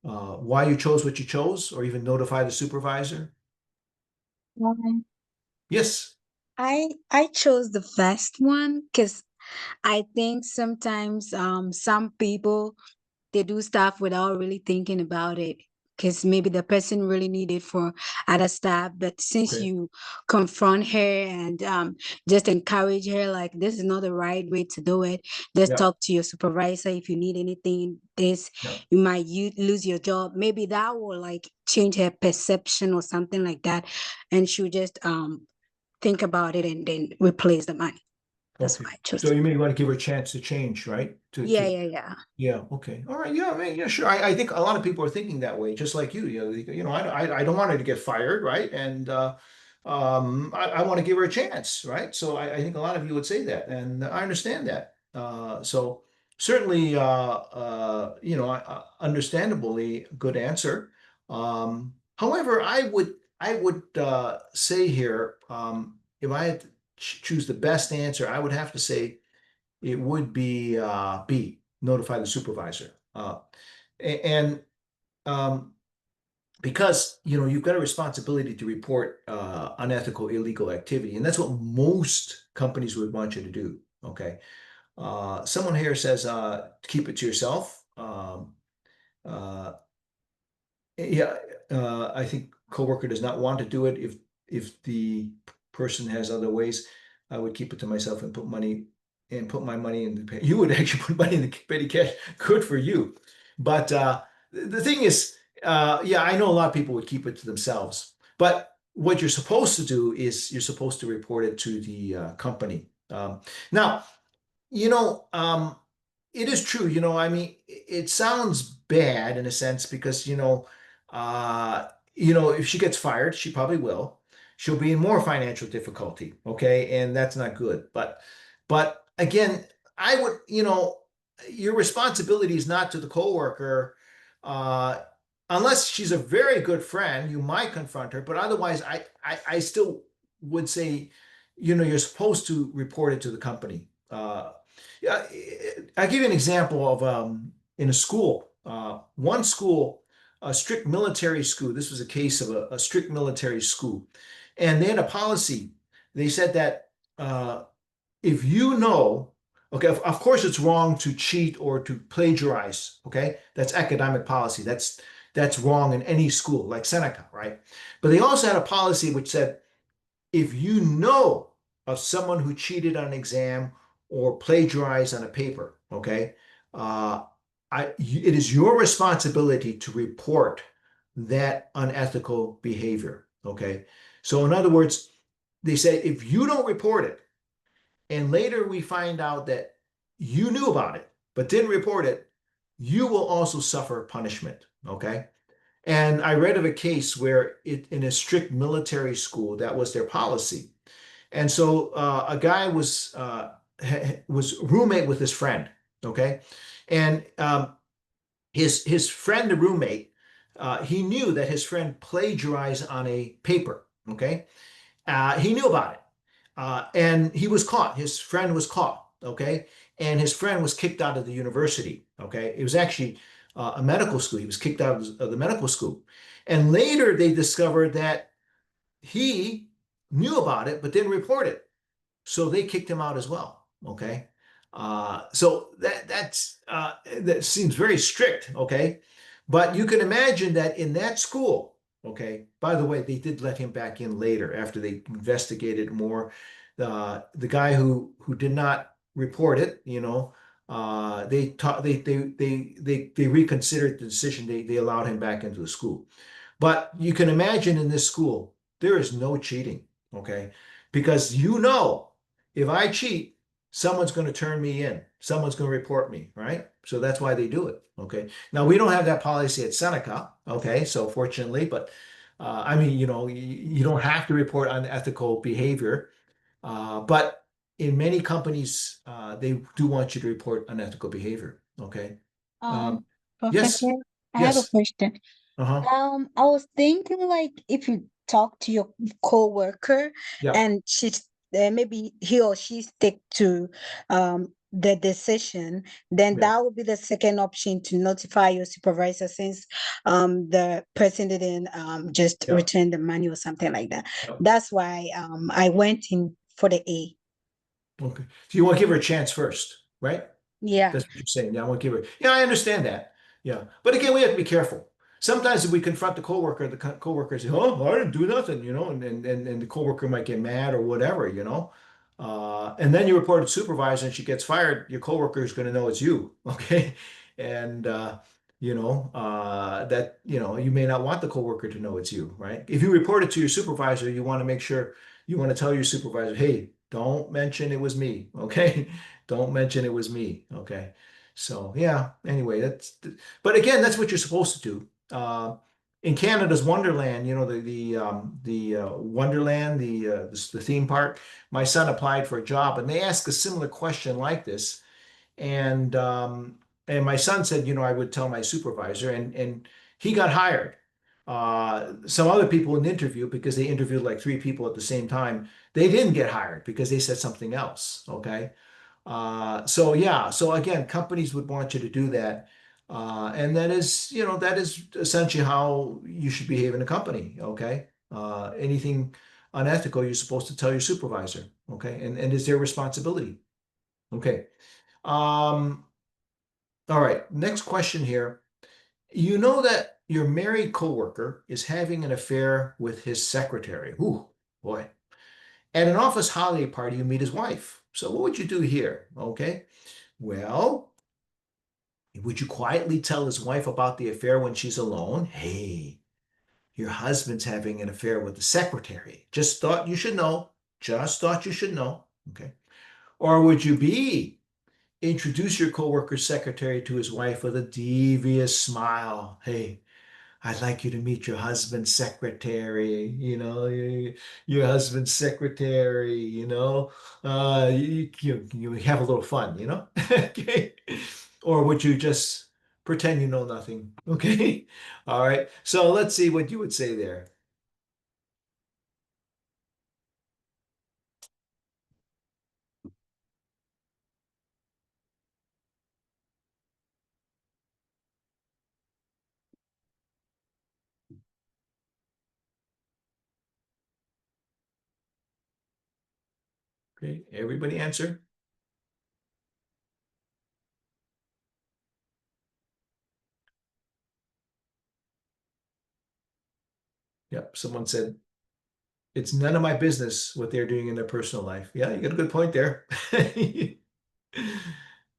why you chose what you chose, or even notify the supervisor? Um, Yes. I chose the first one because I think sometimes some people they do stuff without really thinking about it because maybe the person really needed for other stuff. But since Okay. you confront her and just encourage her, like this is not the right way to do it. Just Yeah. talk to your supervisor if you need anything. This Yeah. you might lose your job. Maybe that will like change her perception or something like that, and she'll just think about it and then replace the money. That's Okay. why I chose. So you may want to give her a chance to change, right? To Yeah, to yeah, yeah. Yeah. Okay. All right. Yeah. I mean, yeah. Sure. I think a lot of people are thinking that way, just like you. I don't want her to get fired, right? And I want to give her a chance, right? So I think a lot of you would say that, and I understand that. So certainly, understandably, good answer. However, I would say here, if I had to choose the best answer, I would have to say it would be B, notify the supervisor. And because you've got a responsibility to report unethical, illegal activity, and that's what most companies would want you to do. Okay. Someone here says keep it to yourself. Uh, yeah, I think coworker does not want to do it if the person has other ways. I would keep it to myself and put my money in the pay. You would actually put money in the petty cash. Good for you. But the thing is, yeah, I know a lot of people would keep it to themselves. But what you're supposed to do is you're supposed to report it to the company. Now, it is true, I mean, it sounds bad in a sense because, if she gets fired, she probably will. She'll be in more financial difficulty, okay? And that's not good. But again, I would, your responsibility is not to the coworker, uh, unless she's a very good friend, you might confront her, but otherwise, I still would say, you're supposed to report it to the company. Yeah, I'll give you an example of in a school. One school, a strict military school. This was a case of a strict military school, and they had a policy. They said that if okay, of course it's wrong to cheat or to plagiarize. Okay, that's academic policy. That's wrong in any school, like Seneca, right? But they also had a policy which said if you know of someone who cheated on an exam or plagiarized on a paper, okay, uh, it is your responsibility to report that unethical behavior, okay? So, in other words, they say if you don't report it, and later we find out that you knew about it but didn't report it, you will also suffer punishment. Okay. And I read of a case where in a strict military school, that was their policy. And so a guy was roommate with his friend. Okay. And his friend, the roommate, he knew that his friend plagiarized on a paper. Okay. He knew about it. And he was caught. His friend was caught. Okay. And his friend was kicked out of the university. Okay. It was actually a medical school. He was kicked out of the medical school. And later they discovered that he knew about it, but didn't report it. So they kicked him out as well. Okay. So that seems very strict. Okay. But you can imagine that in that school, okay, by the way, they did let him back in later after they investigated more. The guy who did not report it, they taught they reconsidered the decision. They allowed him back into the school. But you can imagine in this school, there is no cheating, okay? Because if I cheat, someone's going to turn me in. Someone's going to report me, right? So that's why they do it, okay? Now, we don't have that policy at Seneca, okay? So fortunately, but I mean, you don't have to report unethical behavior, but in many companies, they do want you to report unethical behavior, okay? Um, Um, Professor, yes, I have a yes, question. uh-huh, I was thinking like if you talk to your coworker yeah, and maybe he or she stick to the decision, then yeah, that would be the second option to notify your supervisor since the person didn't just yeah, return the money or something like that. yeah. That's why I went in for the A. Okay. So you want to give her a chance first, right? Yeah. That's what you're saying. Yeah, I want to give her. Yeah, I understand that. Yeah. But again, we have to be careful. Sometimes if we confront the coworker, the coworker says, "Oh, I didn't do nothing," and the coworker might get mad or whatever. And then you report it to supervisor and she gets fired, your coworker is going to know it's you. Okay. And you may not want the coworker to know it's you, right? If you report it to your supervisor, you want to make sure you want to tell your supervisor, hey, don't mention it was me. Okay. Don't mention it was me. Okay. So yeah, anyway, but again, that's what you're supposed to do. In Canada's Wonderland, the Wonderland, the theme park, my son applied for a job and they asked a similar question like this. And my son said, I would tell my supervisor, and he got hired. Some other people in the interview, because they interviewed like three people at the same time, they didn't get hired because they said something else. Okay. So yeah, so again, companies would want you to do that. And that is essentially how you should behave in a company. Okay. Anything unethical, you're supposed to tell your supervisor. Okay. And it's their responsibility. Okay. Um, all right. Next question here. You know that your married coworker is having an affair with his secretary. Ooh, boy. At an office holiday party, you meet his wife. So what would you do here? Okay. Well, would you quietly tell his wife about the affair when she's alone? Hey, your husband's having an affair with the secretary. Just thought you should know. Just thought you should know. Okay. Or would you introduce your coworker's secretary to his wife with a devious smile? Hey, I'd like you to meet your husband's secretary, your husband's secretary, you have a little fun. Okay. Or would you just pretend you know nothing? Okay. All right. So let's see what you would say there. Okay. Everybody answer. Yep. Someone said, it's none of my business what they're doing in their personal life. Yeah, you got a good point there.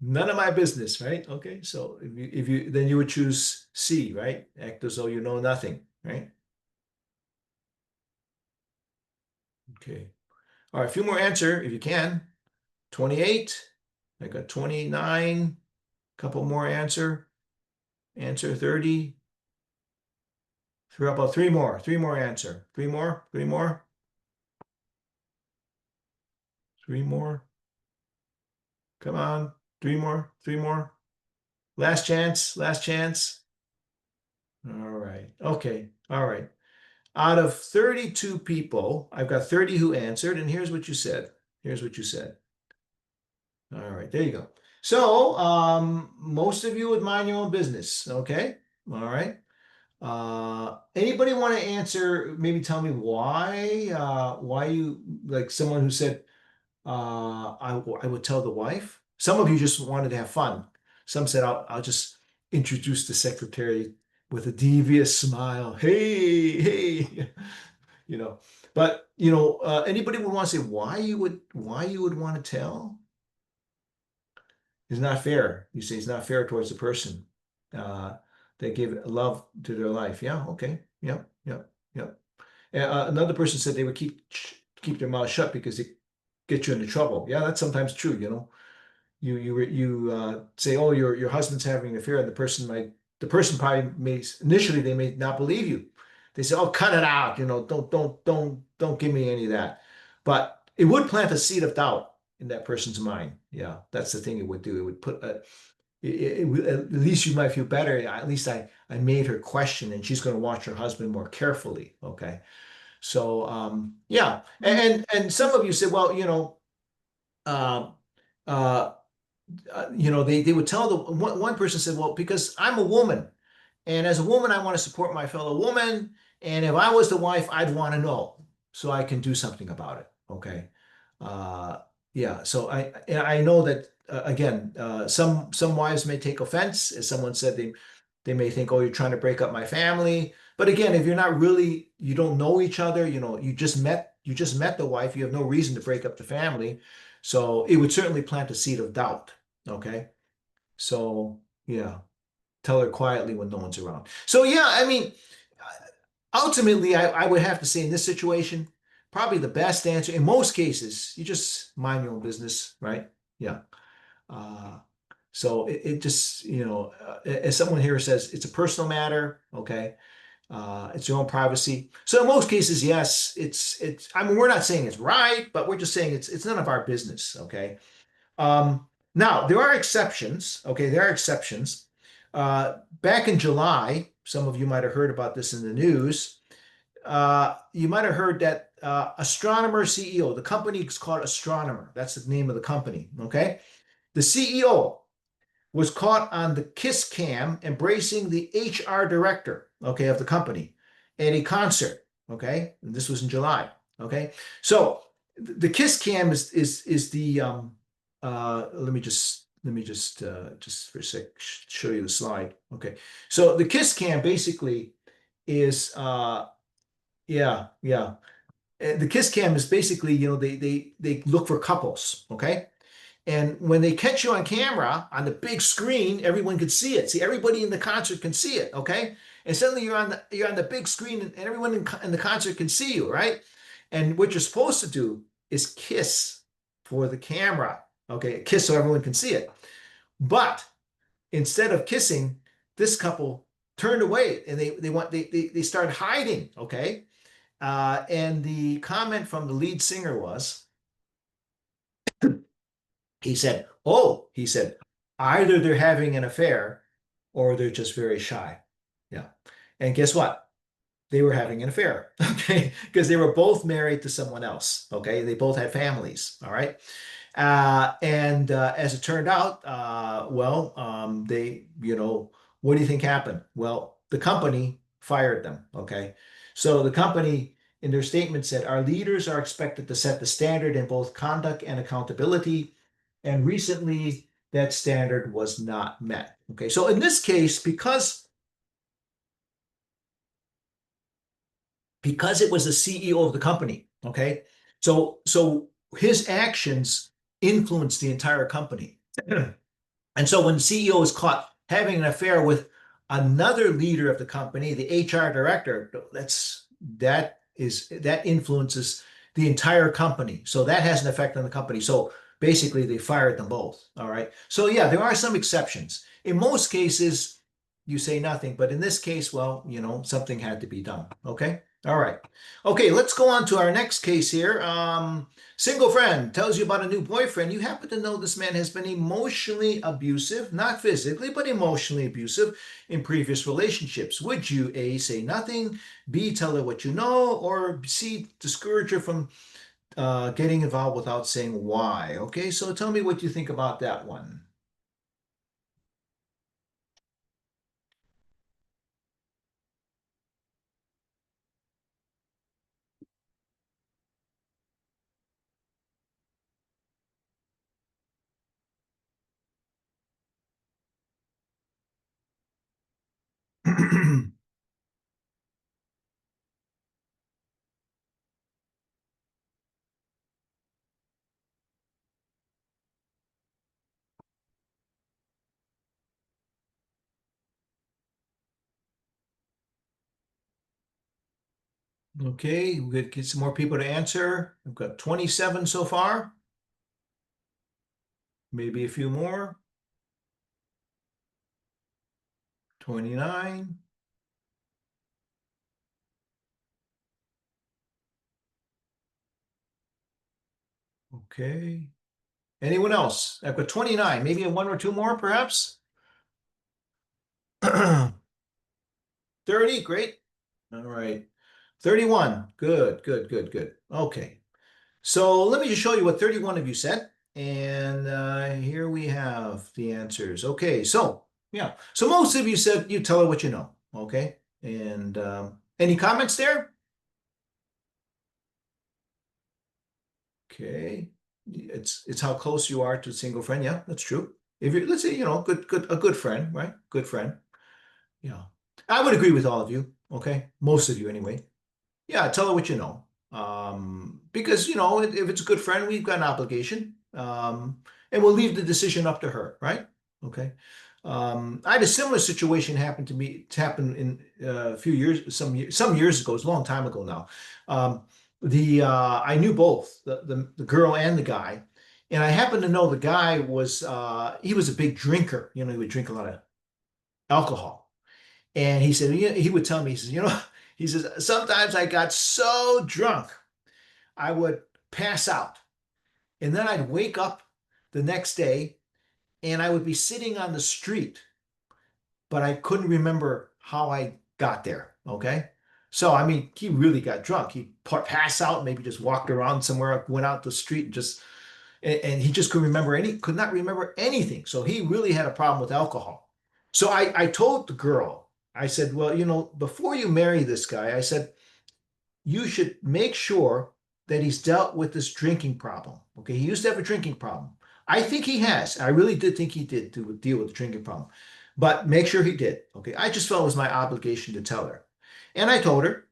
None of my business, right? Okay, so if you then you would choose C, right? Act as though you know nothing, right? Okay. All right, a few more answer if you can. 28. I got 29. Couple more answer. Answer 30. About three more. Three more answer. Three more. Three more. Three more. Come on. Three more. Three more. Last chance. Last chance. All right. Okay. All right. Out of 32 people, I've got 30 who answered, and here's what you said. Here's what you said. All right, there you go. So, most of you would mind your own business, okay? All right. Anybody want to answer, maybe tell me why you, like someone who said, I would tell the wife. Some of you just wanted to have fun. Some said, I'll just introduce the secretary with a devious smile. Hey, hey, you know. But anybody would want to say why you would want to tell? It's not fair. You say it's not fair towards the person. Uh, they give love to their life. Yeah, okay. Yep, yep, yep. Another person said they would keep their mouth shut because it get you into trouble. Yeah, that's sometimes true. You say, oh, your husband's having an affair, and the person probably may initially they may not believe you. They say, oh, cut it out. Don't give me any of that. But it would plant a seed of doubt in that person's mind. Yeah, that's the thing it would do. It would put at least you might feel better. At least I made her question, and she's going to watch her husband more carefully. Okay, so yeah, and some of you said, well, um, uh, they would tell the one person said, well, because I'm a woman, and as a woman, I want to support my fellow woman, and if I was the wife, I'd want to know so I can do something about it. Okay. Uh, yeah. So I know that again, some wives may take offense, as someone said they may think, oh, you're trying to break up my family. But again, if you're not really, you don't know each other, you just met the wife, you have no reason to break up the family. So it would certainly plant a seed of doubt. Okay. So yeah, tell her quietly when no one's around. So yeah, I mean, ultimately, I would have to say in this situation, probably the best answer in most cases, you just mind your own business, right? Yeah. Uh, so it just, as someone here says, it's a personal matter. Okay. It's your own privacy. So in most cases, yes, I mean, we're not saying it's right, but we're just saying it's none of our business. Okay. Now there are exceptions. Okay. There are exceptions. Back in July, some of you might have heard about this in the news. You might have heard that Astronomer CEO, the company is called Astronomer. That's the name of the company. Okay. The CEO was caught on the kiss cam embracing the HR director, okay, of the company at a concert. Okay. And this was in July. Okay. So the kiss cam is the let me just for a sec show you the slide. Okay. So the kiss cam basically is yeah. The kiss cam is basically, they look for couples, okay? And when they catch you on camera on the big screen, everyone can see it. See, everybody in the concert can see it, okay? And suddenly you're on the big screen, and everyone in the concert can see you, right? And what you're supposed to do is kiss for the camera, okay? Kiss so everyone can see it. But instead of kissing, this couple turned away and they started hiding, okay? And the comment from the lead singer was, he said, either they're having an affair or they're just very shy. Yeah. And guess what? They were having an affair, okay? Because they were both married to someone else, okay? They both had families, all right? And as it turned out, what do you think happened? Well, the company fired them, okay? So the company, in their statement, said, our leaders are expected to set the standard in both conduct and accountability. And recently, that standard was not met. Okay, so in this case, because it was the CEO of the company, okay, so his actions influenced the entire company. And so when the CEO is caught having an affair with another leader of the company, the HR director, that influences the entire company. So that has an effect on the company. So basically they fired them both. All right. So yeah, there are some exceptions. In most cases, you say nothing, but in this case, well, something had to be done. Okay. All right. Okay, let's go on to our next case here. Single friend tells you about a new boyfriend. You happen to know this man has been emotionally abusive, not physically, but emotionally abusive in previous relationships. Would you A, say nothing, B, tell her what you know, or C, discourage her from getting involved without saying why? Okay, so tell me what you think about that one. Okay, we could get some more people to answer. We've got 27 so far, maybe a few more. 29. Okay. Anyone else? I've got 29, maybe one or two more, perhaps. 30, great. All right. 31, good, good, good, good. Okay. So let me just show you what 31 of you said. And here we have the answers. Okay, so yeah. So most of you said you tell her what you know. Okay. And any comments there? Okay. It's how close you are to a single friend. Yeah, that's true. If you let's say, a good friend, right? Good friend. Yeah. I would agree with all of you. Okay. Most of you anyway. Yeah, tell her what you know. Because, if it's a good friend, we've got an obligation. And we'll leave the decision up to her, right? Okay. I had a similar situation happen to me, to happen in a few years, some years ago. It's a long time ago now. The I knew both the girl and the guy, and I happened to know the guy was he was a big drinker. He would drink a lot of alcohol. And he said, he would tell me, he says, he says, sometimes I got so drunk, I would pass out. And then I'd wake up the next day and I would be sitting on the street, but I couldn't remember how I got there. Okay. So, I mean, he really got drunk. He passed out, maybe just walked around somewhere, went out the street and and he just could not remember anything. So he really had a problem with alcohol. So I told the girl, I said, well, before you marry this guy, I said, you should make sure that he's dealt with this drinking problem. Okay. He used to have a drinking problem. I think he has. I really did think he did to deal with the drinking problem, but make sure he did. Okay. I just felt it was my obligation to tell her. And I told her.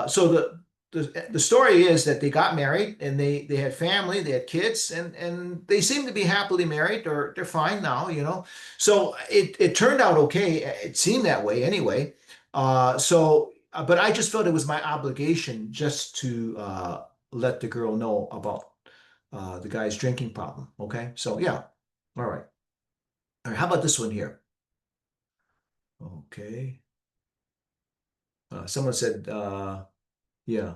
So the story is that they got married and they had family, they had kids, and they seem to be happily married, or they're fine now, So it turned out okay. It seemed that way anyway. But I just felt it was my obligation just to let the girl know about the guy's drinking problem. Okay, so yeah, all right. All right, how about this one here? Okay, someone said, yeah,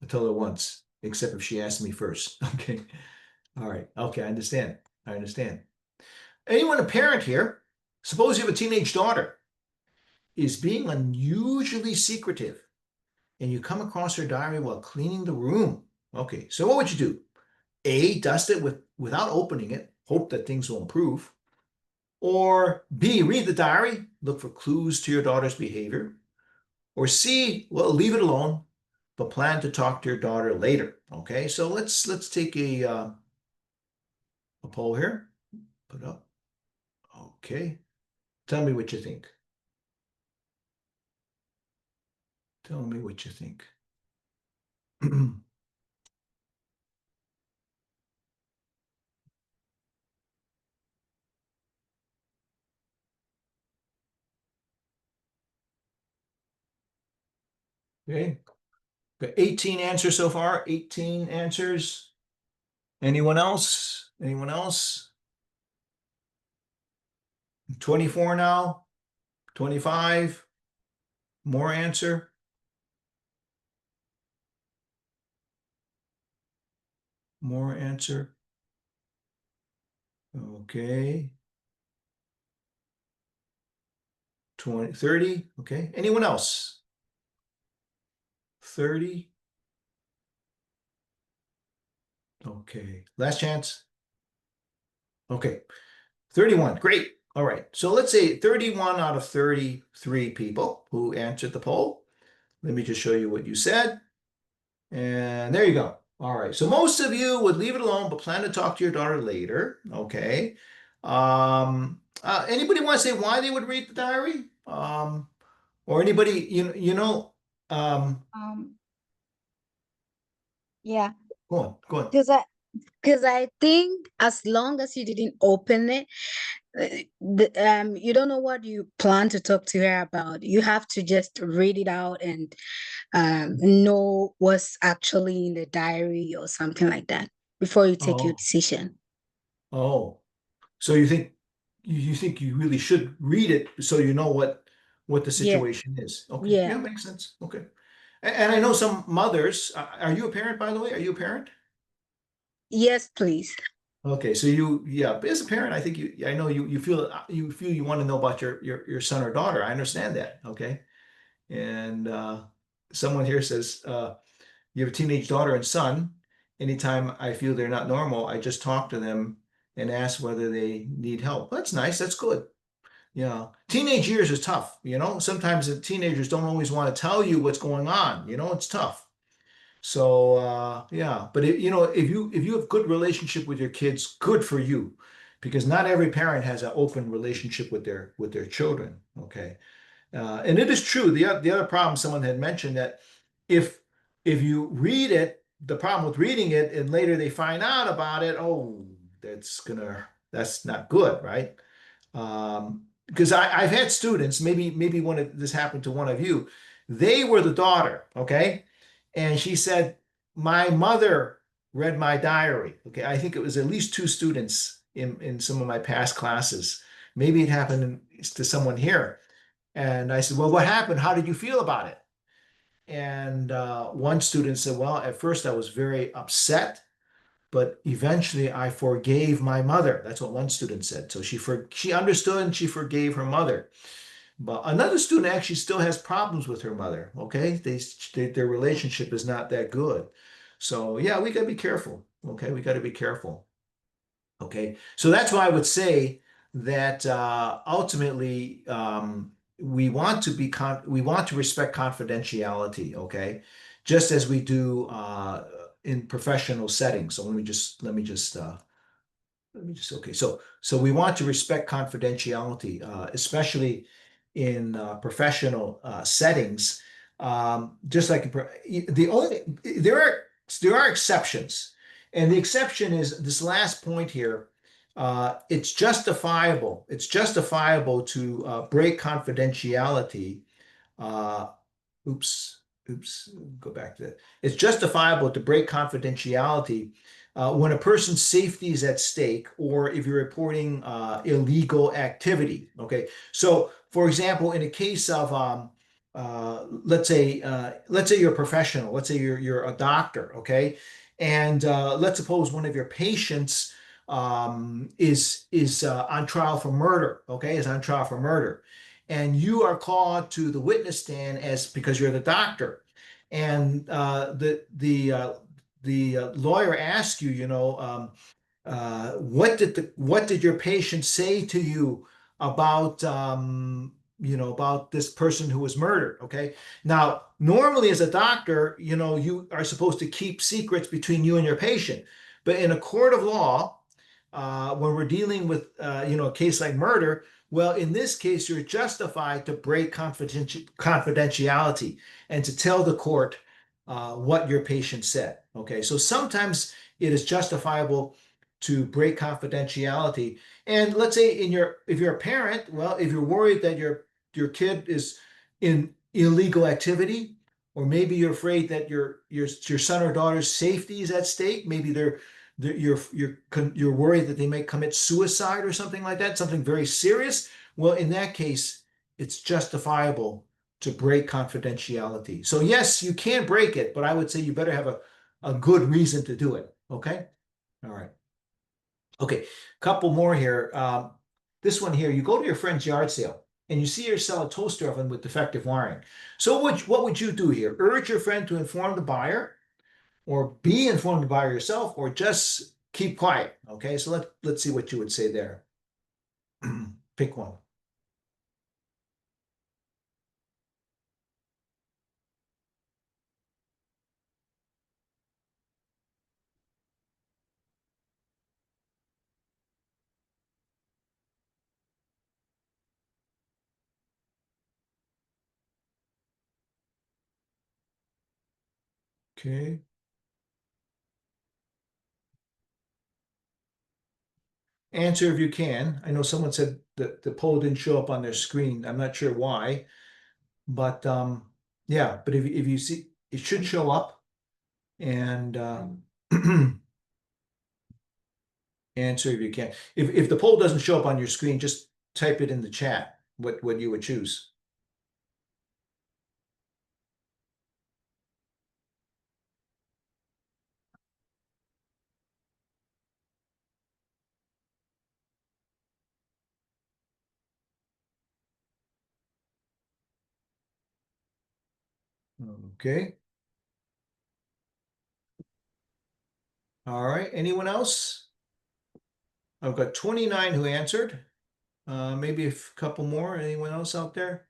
I told her once, except if she asked me first. Okay, all right, okay, I understand. I understand. Anyone a parent here? Suppose you have a teenage daughter is being unusually secretive, and you come across her diary while cleaning the room. Okay, so what would you do? A, dust it without opening it, hope that things will improve. Or B, read the diary, look for clues to your daughter's behavior. Or C, well, leave it alone, but plan to talk to your daughter later. Okay, so let's take a poll here. Put up. Okay, tell me what you think. Tell me what you think. Okay, got 18 answers so far. 18 answers. Anyone else? Anyone else? 24 now? 25? More answer? More answer? Okay. 20, 30? Okay. Anyone else? 30? Okay. Last chance? Okay. 31. Great. All right. So let's say 31 out of 33 people who answered the poll. Let me just show you what you said. And there you go. All right. So most of you would leave it alone, but plan to talk to your daughter later. Okay. Anybody want to say why they would read the diary? Or anybody, um, Um, yeah, go on. because I think as long as you didn't open it, you don't know what you plan to talk to her about. You have to just read it out and know what's actually in the diary or something like that before you take your Oh, decision. oh. So you think you really should read it so you know what the Yeah, situation is. Okay. yeah. Yeah, makes sense. Okay. And I know some mothers, are you a parent, by the way? Are you a parent? Yes, please. Okay, so yeah, as a parent, I think I know you feel you want to know about your son or daughter. I understand that. Okay, and someone here says you have a teenage daughter and son. Anytime I feel they're not normal, I just talk to them and ask whether they need help. That's nice. That's good. Yeah, teenage years is tough. Sometimes the teenagers don't always want to tell you what's going on. It's tough. So yeah, but if you have good relationship with your kids, good for you, because not every parent has an open relationship with their children. Okay, and it is true. The other problem someone had mentioned that if if you read it, the problem with reading it and later they find out about it, oh, that's not good, right? Because I've had students, maybe this happened to one of you. They were the daughter, okay, and she said, "My mother read my diary." Okay, I think it was at least two students in some of my past classes. Maybe it happened to someone here. And I said, "Well, what happened? How did you feel about it?" And one student said, "Well, at first I was very upset, but eventually I forgave my mother." That's what one student said. So she understood and she forgave her mother. But another student actually still has problems with her mother. Okay, their relationship is not that good. So yeah, we got to be careful. Okay, we got to be careful. Okay, so that's why I would say that ultimately we want to respect confidentiality. Okay, just as we do in professional settings. So let me just okay. So we want to respect confidentiality, especially in professional settings. Just like the only there are exceptions, and the exception is this last point here. It's justifiable. It's justifiable to break confidentiality. Uh, oops, oops, go back to that. It's justifiable to break confidentiality when a person's safety is at stake or if you're reporting illegal activity. Okay, so for example, in a case of let's say you're a professional, let's say you're a doctor, okay, and let's suppose one of your patients is on trial for murder, okay, is on trial for murder, and you are called to the witness stand as because you're the doctor, and the lawyer asks you, what did your patient say to you about about this person who was murdered? Okay. Now, normally as a doctor, you are supposed to keep secrets between you and your patient, but in a court of law, when we're dealing with a case like murder, well, in this case, you're justified to break confidentiality and to tell the court what your patient said. Okay, so sometimes it is justifiable to break confidentiality. And let's say if you're a parent, well, if you're worried that your kid is in illegal activity, or maybe you're afraid that your son or daughter's safety is at stake, maybe you're worried that they may commit suicide or something like that, something very serious, well, in that case, it's justifiable to break confidentiality. So yes, you can break it, but I would say you better have a good reason to do it. Okay? All right. Okay, couple more here. This one here, you go to your friend's yard sale and you see her sell a toaster oven with defective wiring. So what would you do here? Urge your friend to inform the buyer, or be informed by yourself, or just keep quiet. Okay, so let's see what you would say there. Pick one. Okay. Answer if you can. I know someone said that the poll didn't show up on their screen. I'm not sure why, but yeah, but if you see, it should show up. And answer if you can. If the poll doesn't show up on your screen, just type it in the chat what you would choose. Okay. All right. Anyone else? I've got 29 who answered. Maybe a couple more. Anyone else out there?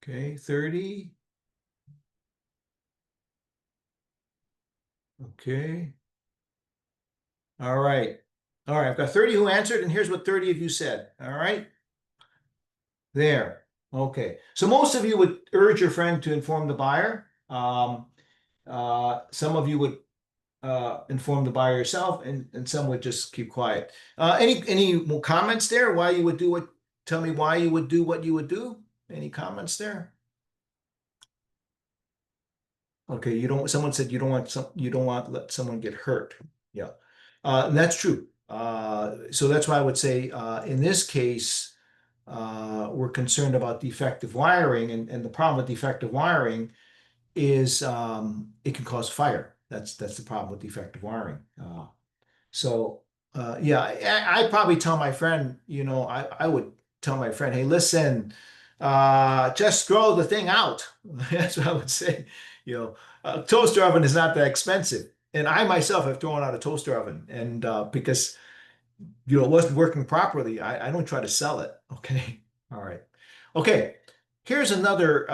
Okay, 30. Okay. All right. All right. I've got 30 who answered, and here's what 30 of you said. All right. There. Okay. So most of you would urge your friend to inform the buyer. Some of you would inform the buyer yourself, and some would just keep quiet. Any more comments there? Why you would do what? Tell me why you would do what you would do. Any comments there? Okay, you don't. Someone said you don't want to let someone get hurt. Yeah, and that's true. So that's why I would say in this case, we're concerned about defective wiring, and the problem with defective wiring is it can cause fire. That's the problem with defective wiring. So yeah, I'd probably tell my friend, I would tell my friend, hey, listen, just throw the thing out. That's what I would say. A toaster oven is not that expensive. And I myself have thrown out a toaster oven, and because it wasn't working properly, I don't try to sell it. Okay. All right. Okay. Here's another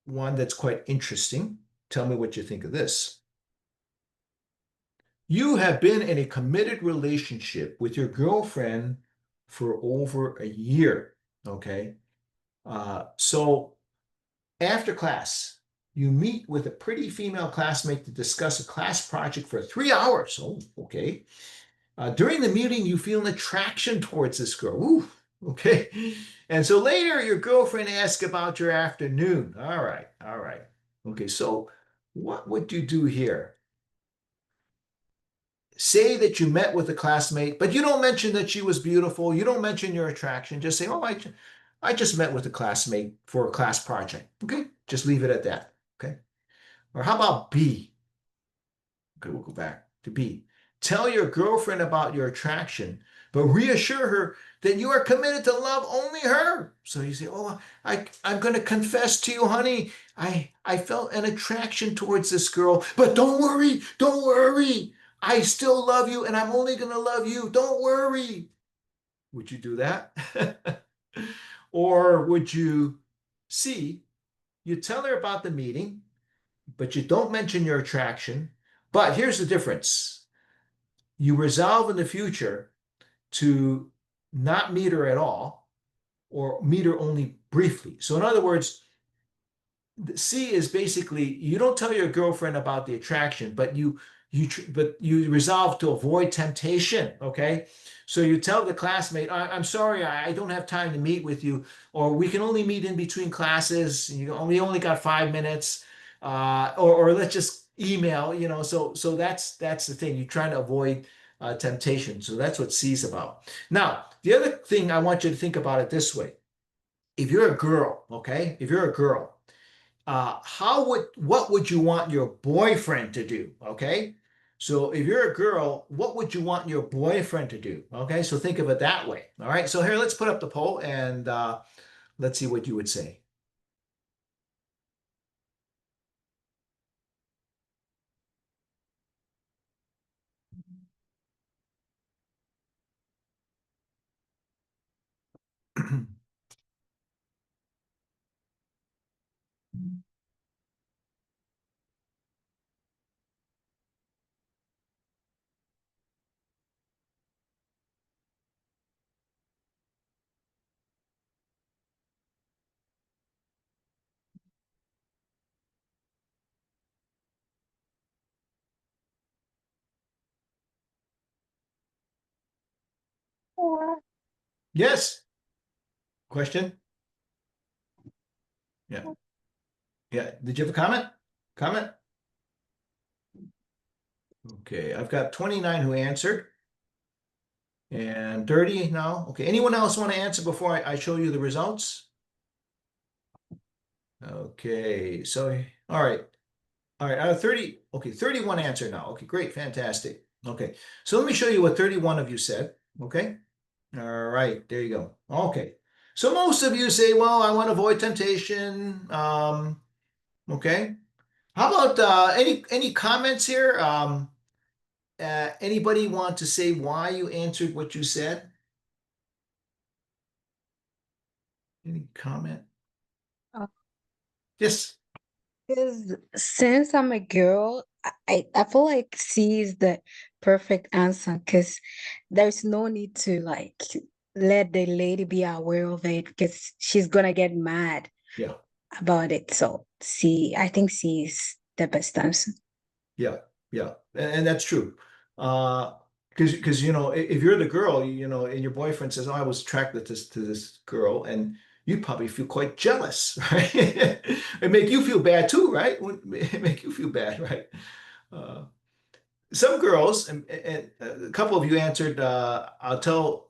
one that's quite interesting. Tell me what you think of this. You have been in a committed relationship with your girlfriend for over a year. Okay. So after class, you meet with a pretty female classmate to discuss a class project for 3 hours. Oh, okay. During the meeting, you feel an attraction towards this girl. Ooh, okay. And so later, your girlfriend asks about your afternoon. All right. All right. Okay. So what would you do here? Say that you met with a classmate, but you don't mention that she was beautiful. You don't mention your attraction. Just say, oh, I just met with a classmate for a class project. Okay. Just leave it at that. Okay. Or how about B? Okay, we'll go back to B. Tell your girlfriend about your attraction, but reassure her that you are committed to love only her. So you say, oh, I'm going to confess to you, honey. I felt an attraction towards this girl, but don't worry. Don't worry. I still love you, and I'm only going to love you. Don't worry. Would you do that? Or would you see, you tell her about the meeting, but you don't mention your attraction. But here's the difference. You resolve in the future to not meet her at all, or meet her only briefly. So in other words, C is basically you don't tell your girlfriend about the attraction, but you resolve to avoid temptation. Okay, so you tell the classmate, I'm sorry, I don't have time to meet with you, or we can only meet in between classes. We only got 5 minutes, or let's just email, so that's the thing. You're trying to avoid temptation. So that's what C is about. Now, the other thing I want you to think about it this way. If you're a girl, okay, if you're a girl, what would you want your boyfriend to do? Okay. So if you're a girl, what would you want your boyfriend to do? Okay. So think of it that way. All right. So here, let's put up the poll and let's see what you would say. Yes. Question? Yeah. Yeah. Did you have a comment? Comment? Okay. I've got 29 who answered and 30 now. Okay. Anyone else want to answer before I show you the results? Okay. So, all right. All right, 30, okay, 31 answer now. Okay, great, fantastic. Okay, so let me show you what 31 of you said. Okay, all right, there you go. Okay, so most of you say, well, I want to avoid temptation. Okay, how about any comments here? Anybody want to say why you answered what you said? Any comment? Yes. Because since I'm a girl, I feel like C is the perfect answer because there's no need to like let the lady be aware of it because she's gonna get mad Yeah. about it. So C, I think C is the best answer. Yeah, yeah, and that's true. Because if you're the girl, and your boyfriend says, "Oh, I was attracted to this girl," and you probably feel quite jealous, right? It make you feel bad too, right? It make you feel bad, right? Uh, some girls, and a couple of you answered, "I'll tell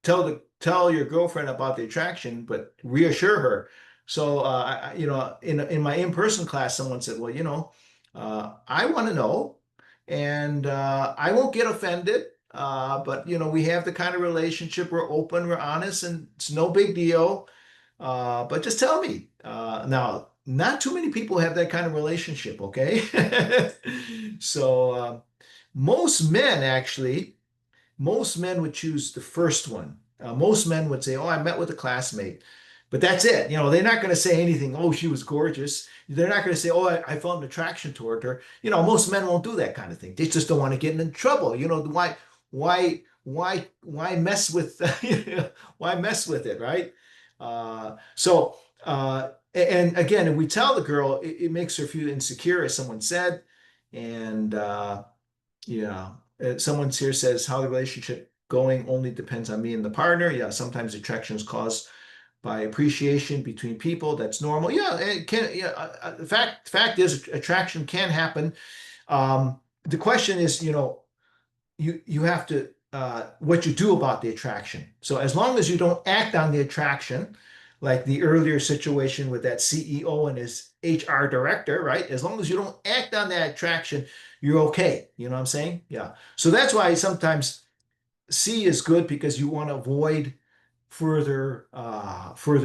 your girlfriend about the attraction, but reassure her." So, in my in-person class, someone said, "Well, I want to know, and I won't get offended. But we have the kind of relationship. We're open, we're honest, and it's no big deal. But just tell me." Now, not too many people have that kind of relationship, okay? So, most men actually most men would choose the first one. Most men would say, "Oh, I met with a classmate," but that's it. They're not going to say anything. "Oh, she was gorgeous." They're not going to say, "Oh, I felt an attraction toward her." Most men won't do that kind of thing. They just don't want to get in trouble. Why mess with, why mess with it, right? And again, if we tell the girl, it makes her feel insecure, as someone said, and yeah. Someone here says how the relationship going only depends on me and the partner. Yeah, sometimes attraction is caused by appreciation between people. That's normal. Yeah, it can. Yeah, the fact is, attraction can happen. The question is, you have to what you do about the attraction. So as long as you don't act on the attraction, like the earlier situation with that CEO and his HR director, right? As long as you don't act on that attraction, you're okay. You know what I'm saying? Yeah. So that's why sometimes C is good because you want to avoid further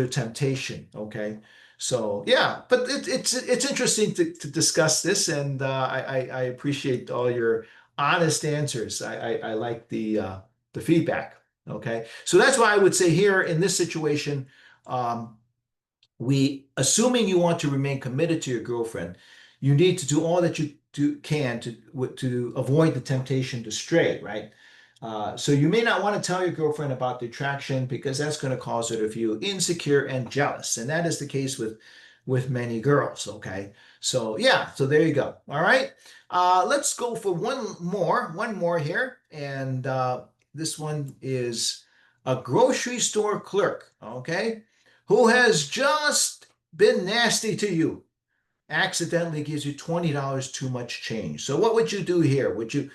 temptation. Okay. So yeah, but it's interesting to discuss this, and I appreciate all your honest answers. I like the feedback. Okay. So that's why I would say here in this situation, um, assuming you want to remain committed to your girlfriend, you need to do all that you can to avoid the temptation to stray, right? So you may not want to tell your girlfriend about the attraction because that's going to cause her to feel insecure and jealous, and that is the case with many girls. Okay, so yeah, so there you go. All right, let's go for one more here, and this one is a grocery store clerk. Okay, who has just been nasty to you accidentally gives you $20 too much change. So what would you do here? Would you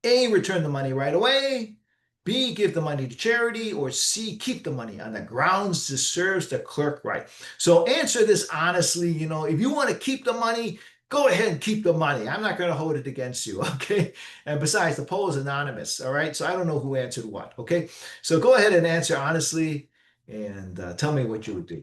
A, return the money right away, B, give the money to charity, or C, keep the money on the grounds this serves the clerk right? So answer this honestly. If you want to keep the money, go ahead and keep the money. I'm not going to hold it against you, okay? And besides, the poll is anonymous, all right? So I don't know who answered what, okay? So go ahead and answer honestly and tell me what you would do.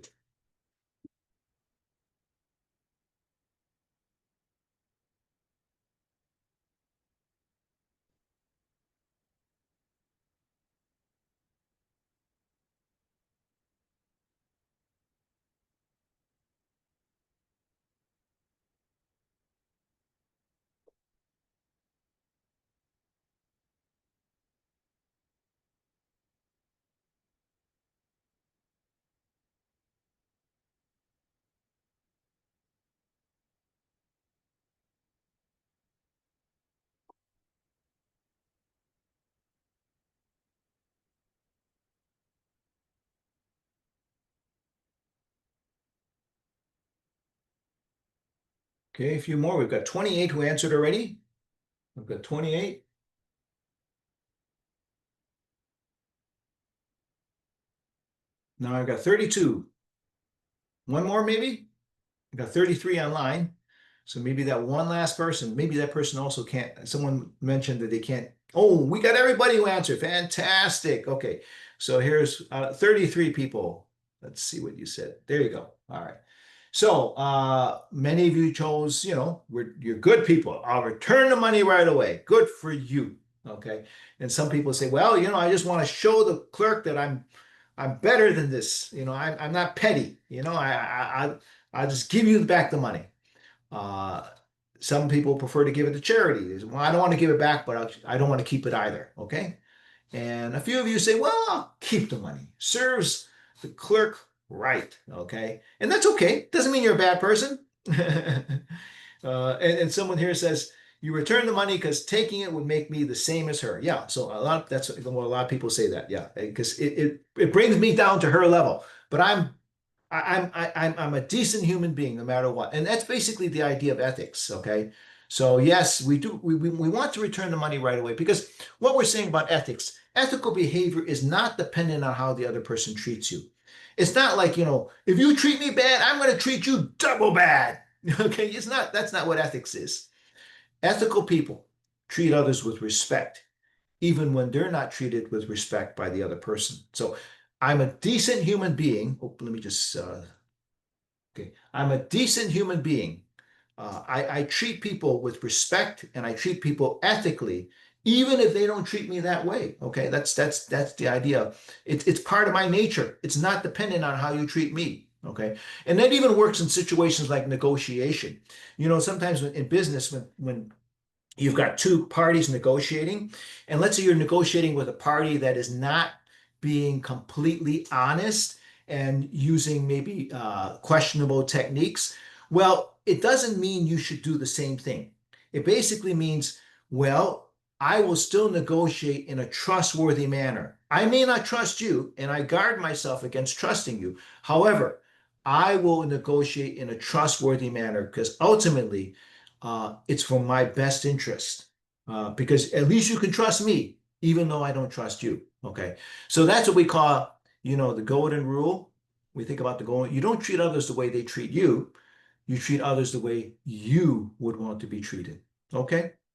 Okay, a few more. We've got 28 who answered already. We've got 28. Now I've got 32. One more, maybe? I got 33 online. So maybe that one last person, maybe that person also can't. Someone mentioned that they can't. Oh, we got everybody who answered. Fantastic. Okay. So here's 33 people. Let's see what you said. There you go. All right. So many of you chose, you're good people. I'll return the money right away. Good for you. Okay. And some people say, well, I just want to show the clerk that I'm better than this. I'm not petty. I'll just give you back the money. Uh, some people prefer to give it to charity. Well, I don't want to give it back, but I don't want to keep it either. Okay. And a few of you say, well, keep the money. Serves the clerk right. Okay. And that's okay. Doesn't mean you're a bad person. And someone here says, you return the money because taking it would make me the same as her. Yeah. So that's what a lot of people say that. Yeah. Because it brings me down to her level. But I'm a decent human being no matter what. And that's basically the idea of ethics, okay? So yes, we want to return the money right away because what we're saying about ethical behavior is not dependent on how the other person treats you. It's not like, if you treat me bad, I'm going to treat you double bad. Okay? That's not what ethics is. Ethical people treat others with respect, even when they're not treated with respect by the other person. So I'm a decent human being. Oh, let me just okay. I'm a decent human being. I treat people with respect and I treat people ethically, even if they don't treat me that way. Okay, that's the idea. It's part of my nature. It's not dependent on how you treat me. Okay, and that even works in situations like negotiation. Sometimes in business, when you've got two parties negotiating, and let's say you're negotiating with a party that is not being completely honest and using maybe questionable techniques. Well, it doesn't mean you should do the same thing. It basically means, well, I will still negotiate in a trustworthy manner. I may not trust you, and I guard myself against trusting you. However, I will negotiate in a trustworthy manner because ultimately, it's for my best interest because at least you can trust me, even though I don't trust you. Okay. So that's what we call, the golden rule. We think about the golden, you don't treat others the way they treat you. You treat others the way you would want to be treated. Okay.